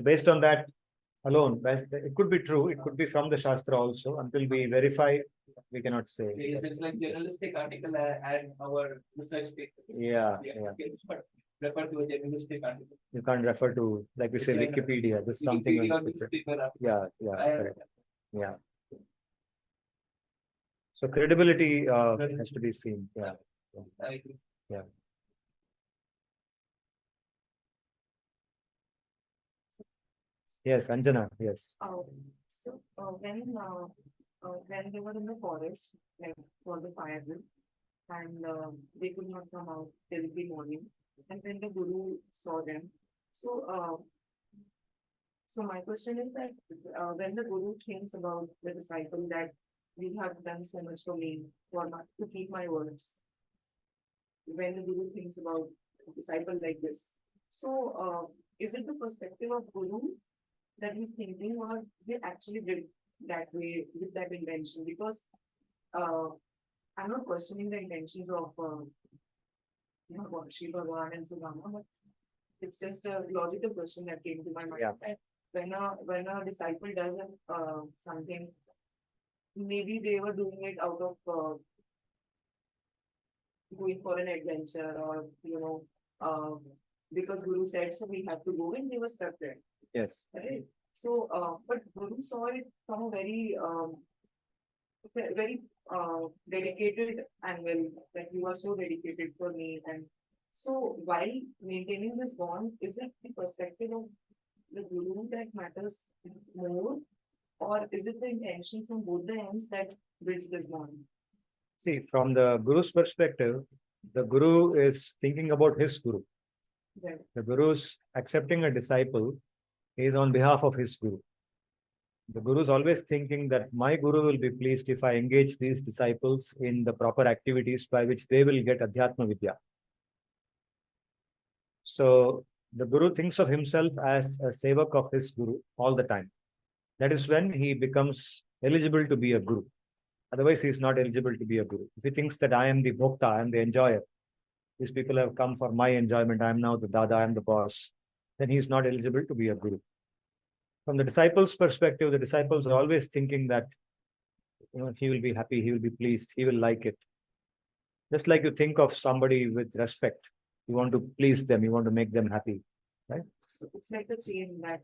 based on that alone, it could be true, it could be from the Shastra also. Until we verify, we cannot say. Yes, it's like journalistic article and our research paper. Yeah. But refer to a journalistic article. You can't refer to, like we say, Wikipedia. This is something. Wikipedia or newspaper. Yeah, correct. Yeah. So credibility has to be seen. Yeah. I agree. Yeah. Yes, Anjana. Yes. So when they were in the forest, like for the firewood, and they could not come out till the morning, and when the Guru saw them, so my question is that when the Guru thinks about the disciple that you have done so much for me to keep my words, when the Guru thinks about a disciple like this, so is it the perspective of Guru that he's thinking, or they actually did that way with that intention? Because I'm not questioning the intentions of Shri Bhagavan and Sudama, but it's just a logical question that came to my mind. Yeah. That when a disciple does something, maybe they were doing it out of going for an adventure, or because Guru said so, we have to go, and they were stuck there. Yes. Right. So, but Guru saw it from a very dedicated angle, that you are so dedicated for me. And so while maintaining this bond, is it the perspective of the Guru that matters more, or is it the intention from both the ends that builds this bond? See, from the Guru's perspective, the Guru is thinking about his Guru. Right. The Guru's accepting a disciple is on behalf of his Guru. The Guru is always thinking that my Guru will be pleased if I engage these disciples in the proper activities by which they will get Adhyatma Vidya. So the Guru thinks of himself as a sevak of his Guru all the time. That is when he becomes eligible to be a Guru. Otherwise, he is not eligible to be a Guru. If he thinks that I am the bhokta, I am the enjoyer, these people have come for my enjoyment, I am now the dada, I am the boss, then he is not eligible to be a Guru. From the disciple's perspective, the disciples are always thinking that he will be happy, he will be pleased, he will like it. Just like you think of somebody with respect, you want to please them, you want to make them happy, right? So it's like a chain that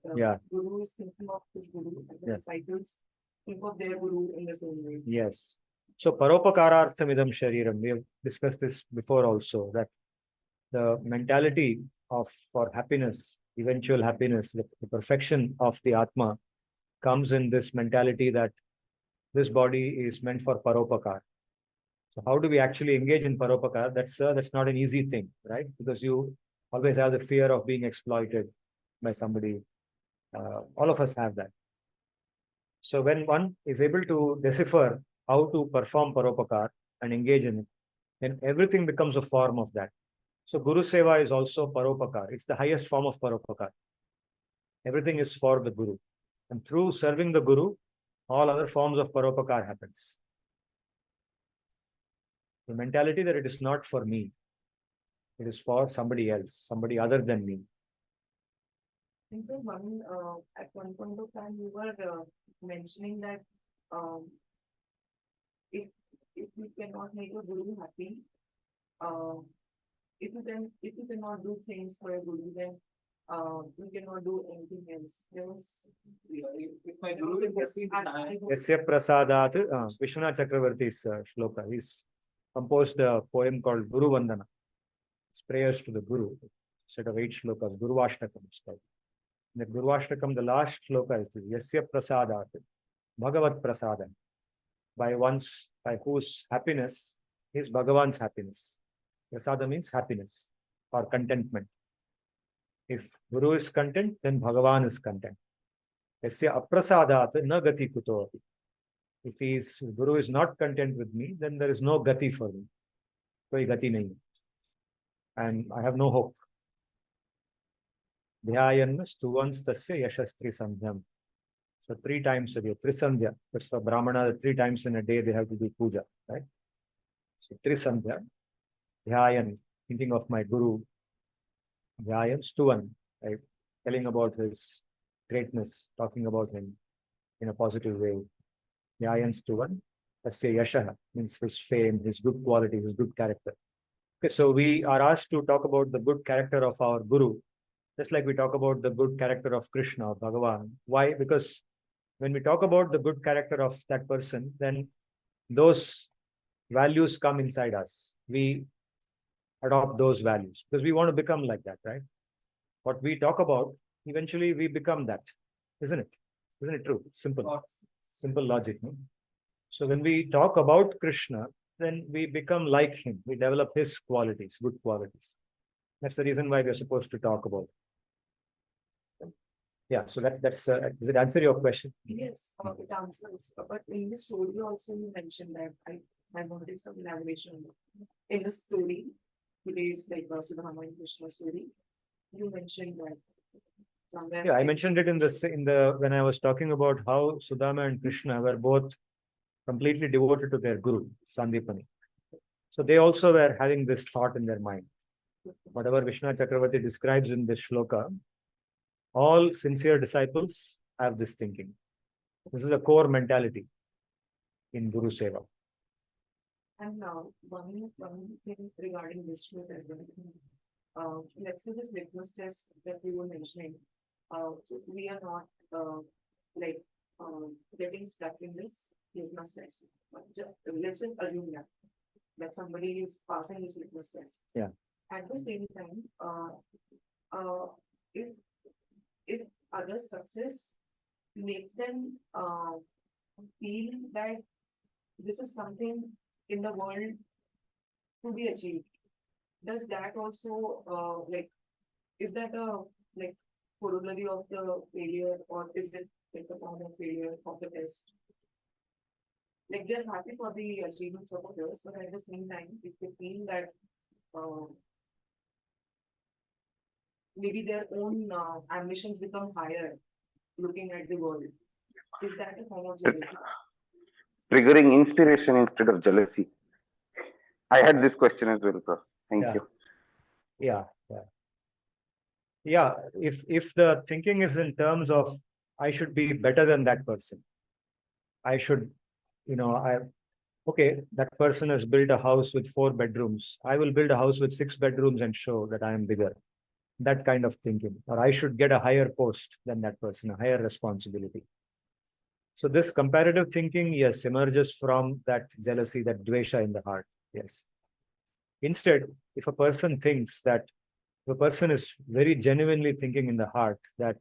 Guru is thinking of his Guru, and the disciples think of their Guru in the same way. Yes. So paropakarartham idam shariram. We have discussed this before also, that the mentality for happiness, eventual happiness, the perfection of the Atma comes in this mentality that this body is meant for paropakar. So how do we actually engage in paropakar? That's not an easy thing, right? Because you always have the fear of being exploited by somebody. All of us have that. So when one is able to decipher how to perform paropakar and engage in it, then everything becomes a form of that. So Guru Seva is also paropakar. It's the highest form of paropakar. Everything is for the Guru. And through serving the Guru, all other forms of paropakar happens. The mentality that it is not for me. It is for somebody else, somebody other than me. And so at one point of time, you were mentioning that if you cannot make a Guru happy, if you cannot do things for a Guru, then you cannot do anything else. There was, If my Guru is happy, Yasya Prasadat, Vishwanath Chakravarti's shloka. He's composed a poem called Guru Vandana. It's prayers to the Guru. Set of 8 shlokas, Guru Ashtakam. In the Guru Ashtakam, the last shloka is this: Yasya Prasadat, Bhagavat Prasadam. By whose happiness is Bhagavan's happiness. Prasada means happiness or contentment. If Guru is content, then Bhagavan is content. Yasya Aprasadat na gati kuto. If Guru is not content with me, then there is no gati for me. Koi gati nahi. And I have no hope. Dhyayan stuvans tasya yashastri sandhyam. So 3 times a day, Trisandhya. That's for Brahmana, 3 times in a day they have to do puja, right? So Trisandhya. dhyayan, thinking of my guru, dhyayan stuvan, right? Telling about his greatness, talking about him in a positive way. Dhyayan stuvan, tasya yashaha, means his fame, his good quality, his good character. Okay, so we are asked to talk about the good character of our guru, just like we talk about the good character of Krishna or Bhagavan. Why? Because when we talk about the good character of that person, then those values come inside us. We adopt those values because we want to become like that, right? What we talk about, eventually we become that, isn't it? Isn't it true? Simple logic. No? So when we talk about Krishna, then we become like him. We develop his qualities, good qualities. That's the reason why we are supposed to talk about it. Yeah, so that's does it answer your question? Yes, it answers. But in the story also you mentioned that I wanted some elaboration. In the story, today's like Sudama and Krishna story, you mentioned that somewhere. Yeah, I mentioned it in the when I was talking about how Sudama and Krishna were both completely devoted to their guru, Sandipani. So they also were having this thought in their mind. Whatever Vishnu Chakravarti describes in this shloka, all sincere disciples have this thinking. This is a core mentality in Guru Seva. And now, one thing regarding this truth as well. Let's say this litmus test that we were mentioning. So we are not like getting stuck in this litmus test. Let's just assume that somebody is passing this litmus test. Yeah. At the same time, if other success makes them feel that this is something in the world to be achieved, does that also is that a like corollary of the failure, or is it like a form of failure of the test? Like they're happy for the achievements of others, but at the same time, if they feel that maybe their own ambitions become higher looking at the world, is that a form of jealousy? Triggering inspiration instead of jealousy. I had this question as well, sir. Thank you. Yeah. If the thinking is in terms of I should be better than that person, I should, that person has built a house with 4 bedrooms. I will build a house with 6 bedrooms and show that I am bigger. That kind of thinking, or I should get a higher post than that person, a higher responsibility. So this comparative thinking, yes, emerges from that jealousy, that dvesha in the heart. Yes. Instead, if a person thinks that the person is very genuinely thinking in the heart that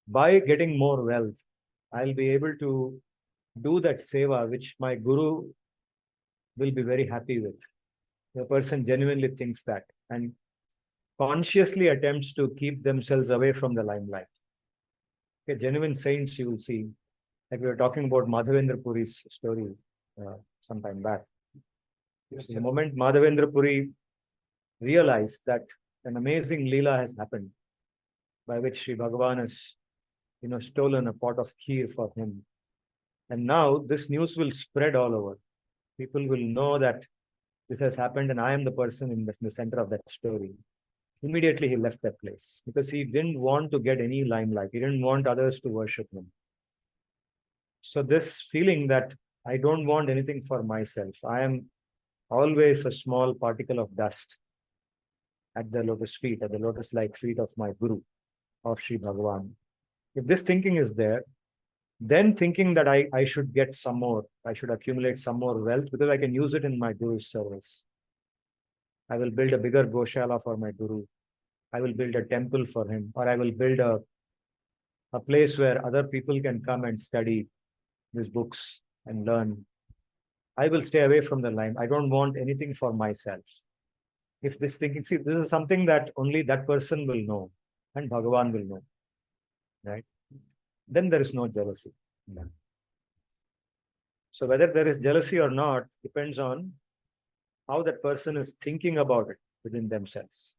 by getting more wealth, I'll be able to do that seva which my guru will be very happy with. The person genuinely thinks that and consciously attempts to keep themselves away from the limelight. Okay, genuine saints you will see, like we were talking about Madhavendra Puri's story some time back. So the moment Madhavendra Puri realized that an amazing leela has happened, by which Sri Bhagavan has, stolen a pot of kheer for him. And now this news will spread all over. People will know that this has happened and I am the person in the center of that story. Immediately he left that place because he didn't want to get any limelight. He didn't want others to worship him. So this feeling that I don't want anything for myself. I am always a small particle of dust at the lotus feet, at the lotus-like feet of my guru, of Sri Bhagavan. If this thinking is there, then thinking that I should get some more, I should accumulate some more wealth because I can use it in my guru's service. I will build a bigger goshala for my guru. I will build a temple for him, or I will build a place where other people can come and study these books and learn. I will stay away from the line. I don't want anything for myself. If this thinking, see, this is something that only that person will know and Bhagavan will know, right? Then there is no jealousy. So whether there is jealousy or not depends on how that person is thinking about it within themselves.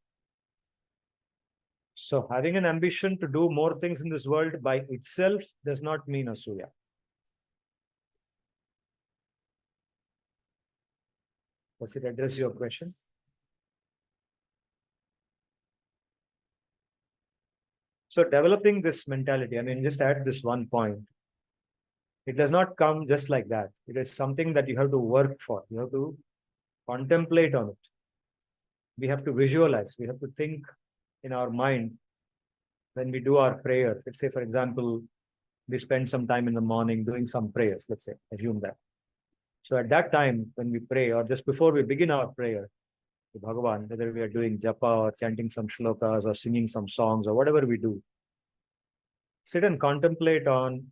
So having an ambition to do more things in this world by itself does not mean asuya. Does it address your question? So developing this mentality, I mean, just add this one point. It does not come just like that. It is something that you have to work for. You have to contemplate on it. We have to visualize. We have to think in our mind when we do our prayer. Let's say, for example, we spend some time in the morning doing some prayers, let's say, assume that. So at that time, when we pray, or just before we begin our prayer to Bhagavan, whether we are doing japa or chanting some shlokas or singing some songs or whatever we do, sit and contemplate on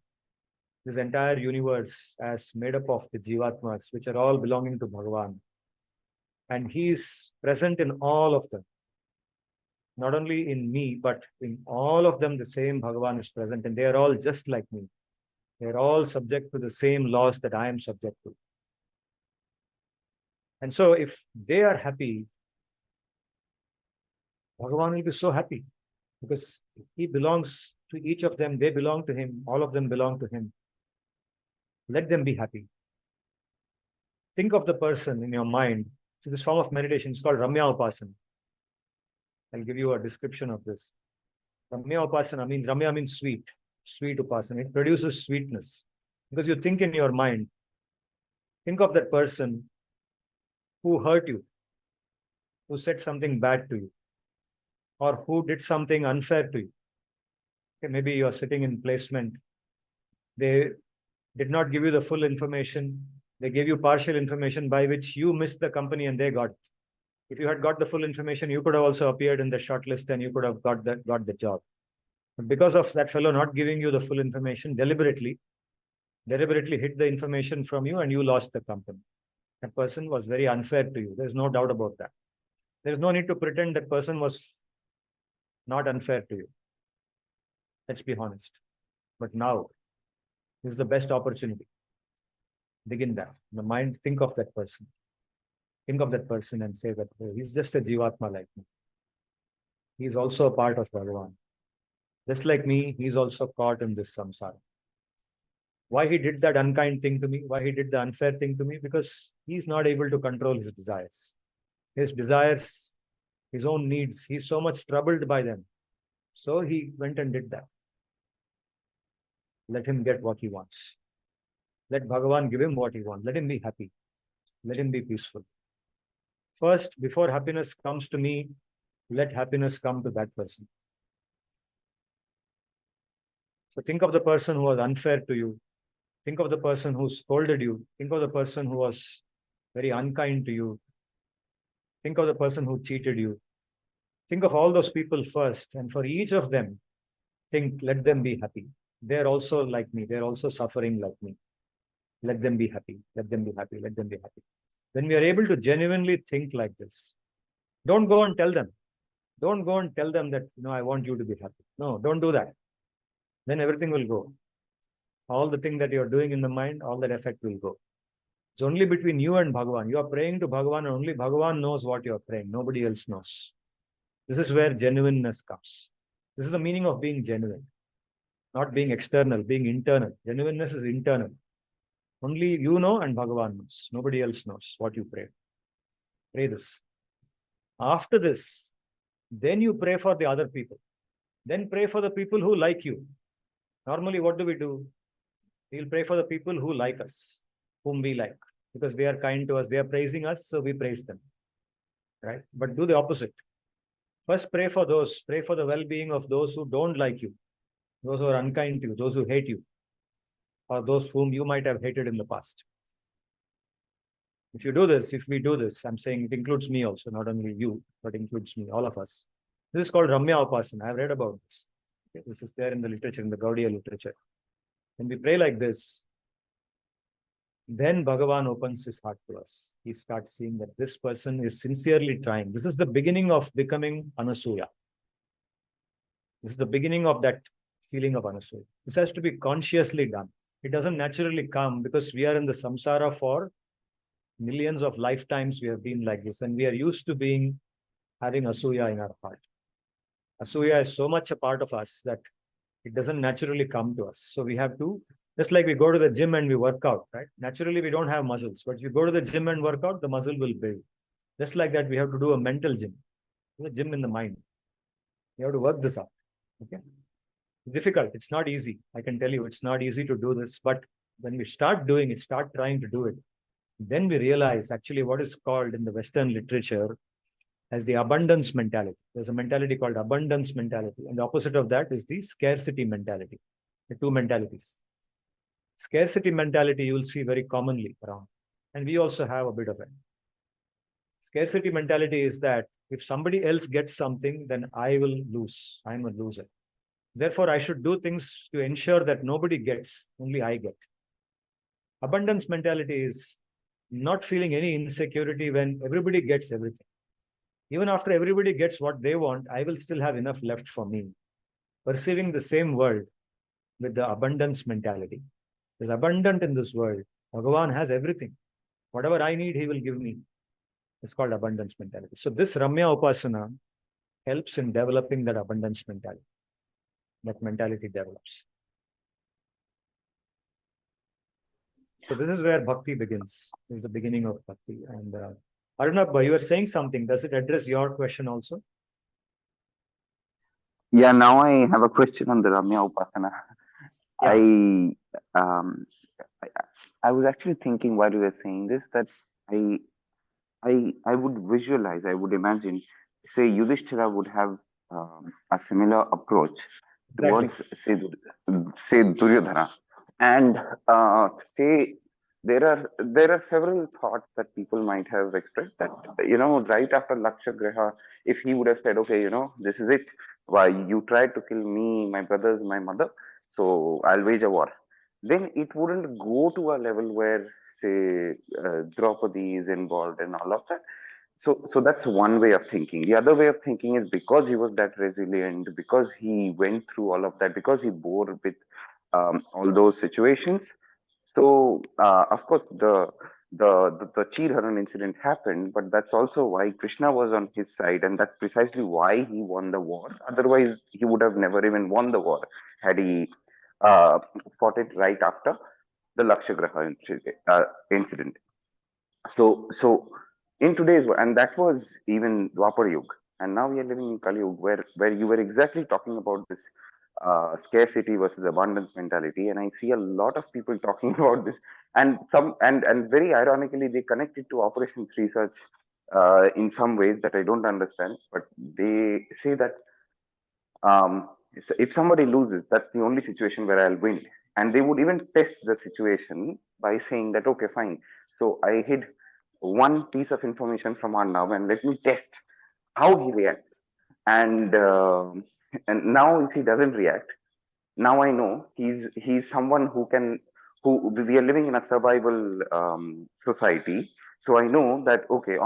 this entire universe as made up of the jivatmas, which are all belonging to Bhagavan. And he is present in all of them. Not only in me, but in all of them, the same Bhagavan is present, and they are all just like me. They are all subject to the same laws that I am subject to. And so if they are happy, Bhagavan will be so happy because he belongs to each of them. They belong to him. All of them belong to him. Let them be happy. Think of the person in your mind. So this form of meditation is called Ramya Upasana. I'll give you a description of this. Ramya Upasana means, Ramya means sweet. Sweet Upasana. It produces sweetness. Because you think in your mind, think of that person who hurt you, who said something bad to you, or who did something unfair to you. Okay, maybe you are sitting in placement. They did not give you the full information. They gave you partial information by which you missed the company and they got it. If you had got the full information, you could have also appeared in the shortlist and you could have got the job. But because of that fellow not giving you the full information, deliberately hid the information from you and you lost the company. That person was very unfair to you. There's no doubt about that. There's no need to pretend that person was not unfair to you. Let's be honest. But now is the best opportunity. Begin that. In the mind, think of that person. Think of that person and say that he's just a jivatma like me. He's also a part of Bhagavan. Just like me, he's also caught in this samsara. Why he did that unkind thing to me? Why he did the unfair thing to me? Because he's not able to control his desires. His desires, his own needs, he's so much troubled by them. So he went and did that. Let him get what he wants. Let Bhagavan give him what he wants. Let him be happy. Let him be peaceful. First, before happiness comes to me, let happiness come to that person. So think of the person who was unfair to you. Think of the person who scolded you. Think of the person who was very unkind to you. Think of the person who cheated you. Think of all those people first. And for each of them, let them be happy. They're also like me. They're also suffering like me. Let them be happy. Let them be happy. Let them be happy. When we are able to genuinely think like this, don't go and tell them. Don't go and tell them that, I want you to be happy. No, don't do that. Then everything will go. All the thing that you're doing in the mind, all that effect will go. It's only between you and Bhagavan. You are praying to Bhagavan and only Bhagavan knows what you are praying. Nobody else knows. This is where genuineness comes. This is the meaning of being genuine. Not being external, being internal. Genuineness is internal. Only you know and Bhagavan knows. Nobody else knows what you pray. Pray this. After this, then you pray for the other people. Then pray for the people who like you. Normally, what do? We'll pray for the people who like us, whom we like, because they are kind to us. They are praising us, so we praise them. Right? But do the opposite. First, pray for the well-being of those who don't like you, those who are unkind to you, those who hate you, or those whom you might have hated in the past. If we do this, I'm saying it includes me also, not only you, but includes me, all of us. This is called Ramya Upasana. I've read about this. Okay, this is there in the literature, in the Gaudiya literature. When we pray like this, then Bhagavan opens his heart to us. He starts seeing that this person is sincerely trying. This is the beginning of becoming Anasuya. This is the beginning of that feeling of Anasuya. This has to be consciously done. It doesn't naturally come because we are in the samsara for millions of lifetimes. We have been like this and we are used to having Asuya in our heart. Asuya is so much a part of us that it doesn't naturally come to us. So we have to Just like we go to the gym and we work out, right? Naturally, we don't have muscles, but if you go to the gym and work out, the muscle will build. Just like that, we have to do a mental gym, a gym in the mind. You have to work this out. Okay. It's difficult. It's not easy. I can tell you, it's not easy to do this. But when we start doing it, start trying to do it, then we realize actually what is called in the Western literature as the abundance mentality. There's a mentality called abundance mentality. And the opposite of that is the scarcity mentality. The two mentalities. Scarcity mentality you will see very commonly around. And we also have a bit of it. Scarcity mentality is that if somebody else gets something, then I will lose. I'm a loser. Therefore, I should do things to ensure that nobody gets, only I get. Abundance mentality is not feeling any insecurity when everybody gets everything. Even after everybody gets what they want, I will still have enough left for me. Perceiving the same world with the abundance mentality. There's abundant in this world. Bhagavan has everything. Whatever I need, he will give me. It's called abundance mentality. So this Ramya Upasana helps in developing that abundance mentality. That mentality develops. So this is where bhakti begins. This is the beginning of bhakti. And Arjuna, you were saying something. Does it address your question also? Yeah, now I have a question on the Ramya Upasana. Yeah. I was actually thinking while you were saying this that I would visualize, I would imagine, say Yudhishthira would have a similar approach Exactly. towards say Duryodhana, and say there are several thoughts that people might have expressed that right after Lakshagraha, if he would have said, okay, this is it, why you tried to kill me, my brothers, my mother, so I'll wage a war, then it wouldn't go to a level where say Draupadi is involved and all of that. So that's one way of thinking. The other way of thinking is because he was that resilient, because he went through all of that, because he bore with all those situations. So of course the Chirharan incident happened, but that's also why Krishna was on his side, and that's precisely why he won the war. Otherwise, he would have never even won the war had he uh, fought it right after the Lakshagraha incident. So in today's world, and that was even Dwapar Yuga, and now we are living in Kali Yuga, where you were exactly talking about this scarcity versus abundance mentality, and I see a lot of people talking about this, and and very ironically, they connect it to Operations Research in some ways that I don't understand, but they say that if somebody loses, that's the only situation where I'll win. And they would even test the situation by saying that, okay, fine. So I hid one piece of information from Arnav and let me test how he reacts. And and now if he doesn't react, now I know he's someone who we are living in a survival society. So I know that okay,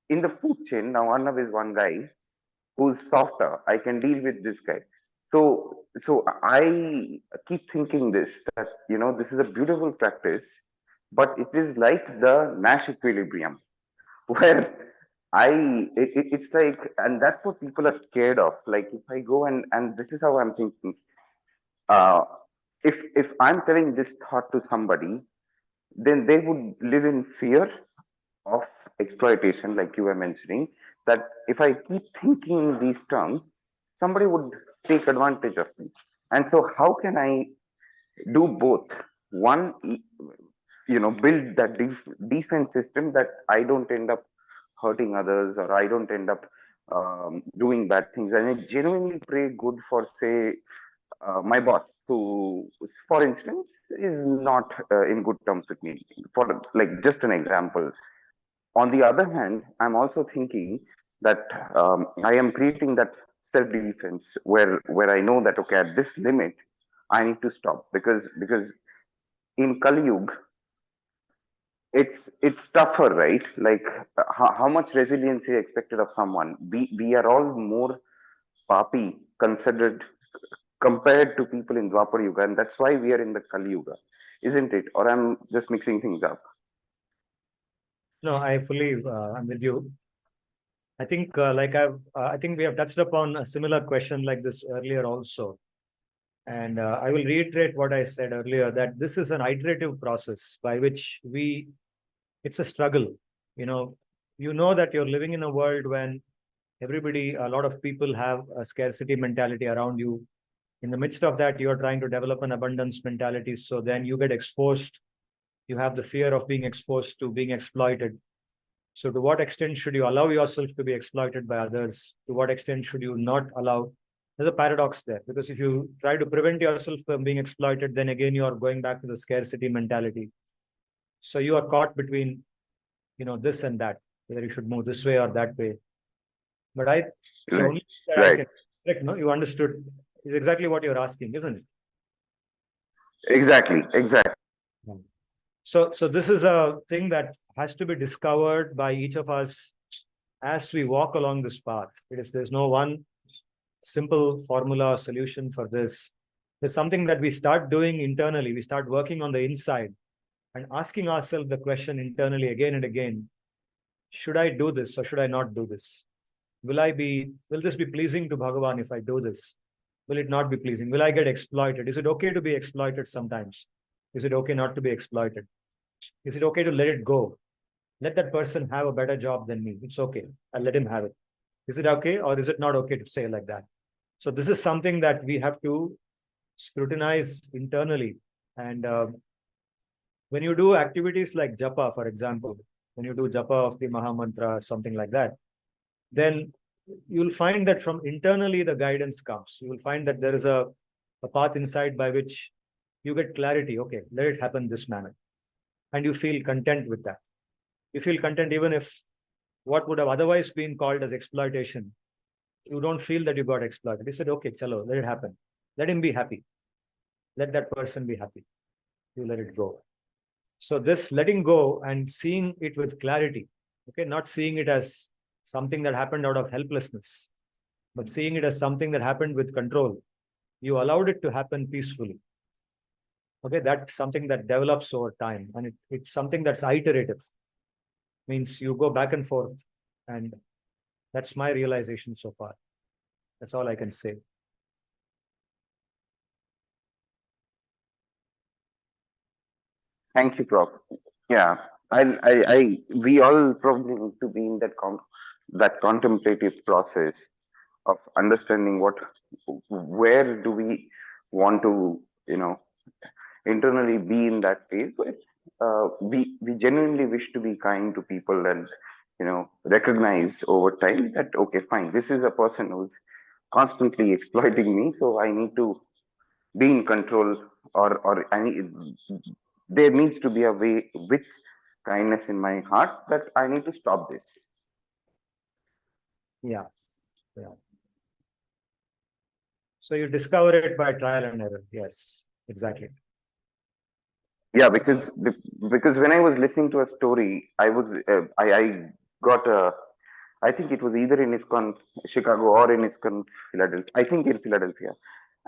in the food chain now Arnav is one guy who's softer. I can deal with this guy. So I keep thinking this that this is a beautiful practice, but it is like the Nash equilibrium where it's like, and that's what people are scared of. Like if I go and this is how I'm thinking. Uh, if I'm telling this thought to somebody, then they would live in fear of exploitation, like you were mentioning, that if I keep thinking in these terms, somebody would take advantage of me. And so, how can I do both? One, build that defense system that I don't end up hurting others or I don't end up doing bad things. And I genuinely pray good for, say, my boss, who, for instance, is not in good terms with me. For like just an example, on the other hand, I'm also thinking that I am creating that self defense where I know that okay, at this limit I need to stop because in Kali Yuga it's tougher, right? Like how much resilience is expected of someone? We are all more papi considered compared to people in Dwapar Yuga, and that's why we are in the Kali Yuga, isn't it? Or I'm just mixing things up. No, I fully, I'm with you. I think, I think we have touched upon a similar question like this earlier also. And I will reiterate what I said earlier, that this is an iterative process by which it's a struggle. You know that you're living in a world when a lot of people have a scarcity mentality around you. In the midst of that, you're trying to develop an abundance mentality. So then you get exposed. You have the fear of being exposed to being exploited. So to what extent should you allow yourself to be exploited by others? To what extent should you not allow? There's a paradox there, because if you try to prevent yourself from being exploited, then again you are going back to the scarcity mentality. So you are caught between, this and that, whether you should move this way or that way. But the Right. only thing that I Right. can correct, no, you understood, is exactly what you're asking, isn't it? Exactly. Exactly. So this is a thing that has to be discovered by each of us as we walk along this path. There's no one simple formula or solution for this. There's something that we start doing internally. We start working on the inside and asking ourselves the question internally again and again: should I do this or should I not do this? Will this be pleasing to Bhagavan if I do this? Will it not be pleasing? Will I get exploited? Is it okay to be exploited sometimes? Is it okay not to be exploited? Is it okay to let it go? Let that person have a better job than me. It's okay. I'll let him have it. Is it okay or is it not okay to say like that? So this is something that we have to scrutinize internally. And when you do activities like japa, for example, when you do japa of the Maha Mantra, something like that, then you'll find that from internally the guidance comes. You will find that there is a path inside by which you get clarity. Okay, let it happen this manner. And you feel content with that. You feel content even if what would have otherwise been called as exploitation, you don't feel that you got exploited. You said, okay, chalo, let it happen. Let him be happy. Let that person be happy. You let it go. So this letting go and seeing it with clarity, okay, not seeing it as something that happened out of helplessness, but seeing it as something that happened with control. You allowed it to happen peacefully. Okay, that's something that develops over time, and it's something that's iterative. Means you go back and forth, and that's my realization so far. That's all I can say. Thank you, Prof. Yeah, we all probably need to be in that contemplative process of understanding where do we want to, internally be in that phase where we genuinely wish to be kind to people and, recognize over time that, okay, fine, this is a person who's constantly exploiting me, so I need to be in control, or there needs to be a way with kindness in my heart that I need to stop this. Yeah. So you discover it by trial and error. Yes, exactly. Yeah, because when I was listening to a story, I got a, I think it was either in ISKCON Chicago or in ISKCON Philadelphia. I think in Philadelphia,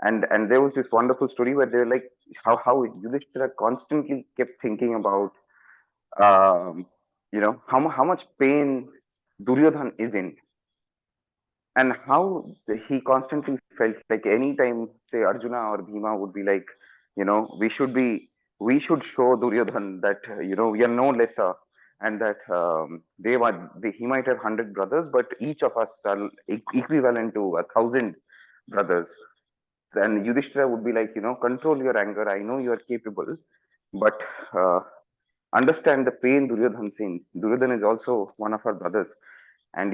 and there was this wonderful story where they were like how Yudhishthira constantly kept thinking about, how much pain Duryodhan is in, and how he constantly felt like anytime, say, Arjuna or Bhima would be like, we should show Duryodhan that, we are no lesser, and that he might have 100 brothers, but each of us are equivalent to 1,000 brothers. And Yudhishthira would be like, control your anger. I know you are capable, but understand the pain Duryodhan's in. Duryodhan is also one of our brothers, and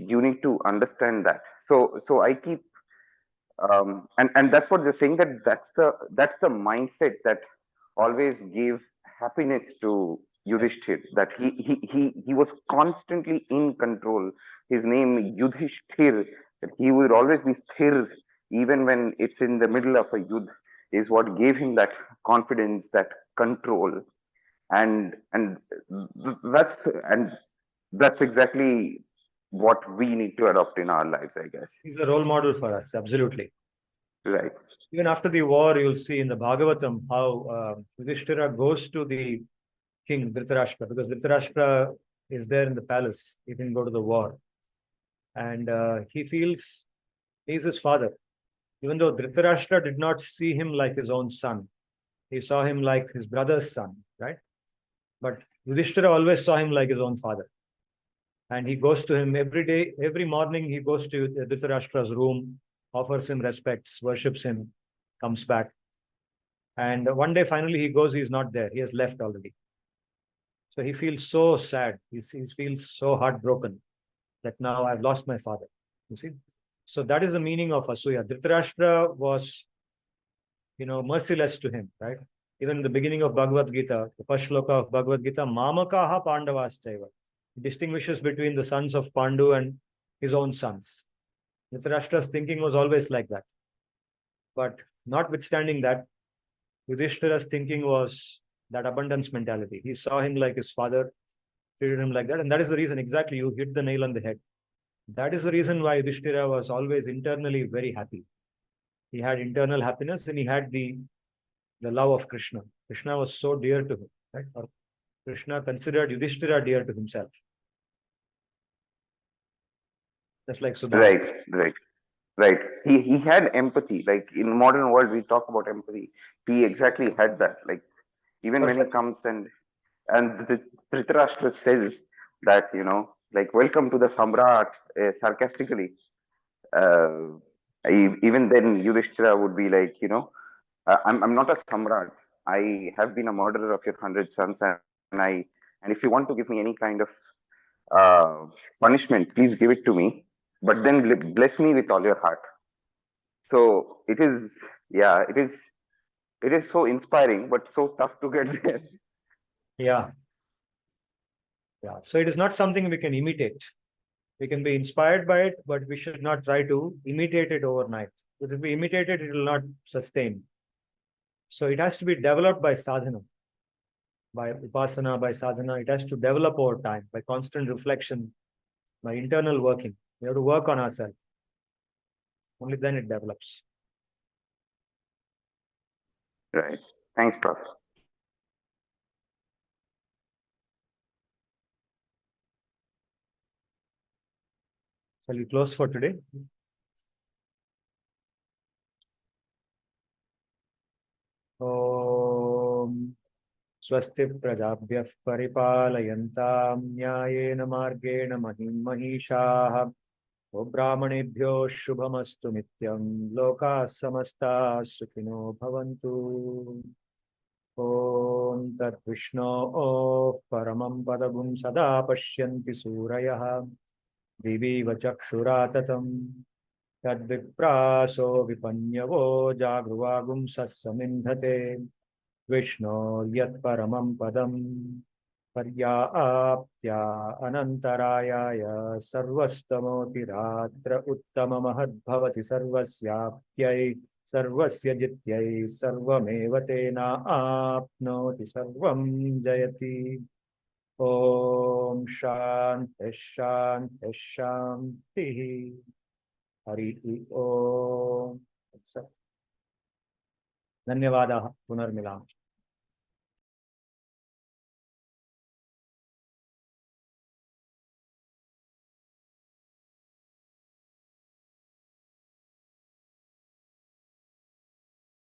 you need to understand that. So I keep, and that's what they're saying, that's the mindset that always gave happiness to Yudhishthir, that he was constantly in control. His name Yudhishthir, that he would always be sthir even when it's in the middle of a yudh, is what gave him that confidence, that control. And that's and that's exactly what we need to adopt in our lives, I guess. He's a role model for us, absolutely. Right. Even after the war, you'll see in the Bhagavatam how Yudhishthira goes to the king Dhritarashtra, because Dhritarashtra is there in the palace. He didn't go to the war. And he feels he's his father. Even though Dhritarashtra did not see him like his own son, he saw him like his brother's son, right? But Yudhishthira always saw him like his own father. And he goes to him every day, every morning he goes to Dhritarashtra's room, offers him respects, worships him, comes back. And one day finally he goes, he's not there. He has left already. So he feels so sad. He feels so heartbroken that now I've lost my father. You see? So that is the meaning of Asuya. Dhritarashtra was, merciless to him, right? Even in the beginning of Bhagavad-Gita, the first loka of Bhagavad-Gita, Mamakaha Pandavaschaiva. He distinguishes between the sons of Pandu and his own sons. Dhritarashtra's thinking was always like that. But notwithstanding that, Yudhishthira's thinking was that abundance mentality. He saw him like his father, treated him like that. And that is the reason, exactly, you hit the nail on the head. That is the reason why Yudhishthira was always internally very happy. He had internal happiness and he had the love of Krishna. Krishna was so dear to him, right? Or Krishna considered Yudhishthira dear to himself. Just like Sudama. Right. He had empathy. Like in modern world, we talk about empathy. He exactly had that. Like even when he comes and the Dhritarashtra says that, like welcome to the Samrat, sarcastically. Even then Yudhishthira would be like, I'm not a Samrat. I have been a murderer of your 100 sons, and if you want to give me any kind of punishment, please give it to me. But then bless me with all your heart. So it is, yeah, it is so inspiring, but so tough to get there. Yeah. So it is not something we can imitate. We can be inspired by it, but we should not try to imitate it overnight. Because if we imitate it, it will not sustain. So it has to be developed by sadhana, by upasana, by sadhana. It has to develop over time by constant reflection, by internal working. We have to work on ourselves. Only then it develops. Right. Thanks, Prof. Shall we close for today? Om Swasti Prajabhyah Paripalayantam Nyayena Margena Mahishah Brahmanebhyo Shubhamastu Nityam Loka Samasta Sukhino Bhavantu Om Tat Vishnu of Paramam Padagum Sada Pashyanti Surayah Divi Vachakshuratatam Tad Vipraso Vipanyavo Jagruvagum Sassamindhate Vishnu Yat Paramam Padam Paryaptya Anantarayaya Sarvastamoti Uttama Mahadbhavati Sarvasyaptyai Sarvasya Jityai Sarvamevatena Apnoti Sarvam Jayati Om Shanti Shanti Shanti Hari Om Dhanyavadaha Punarmilam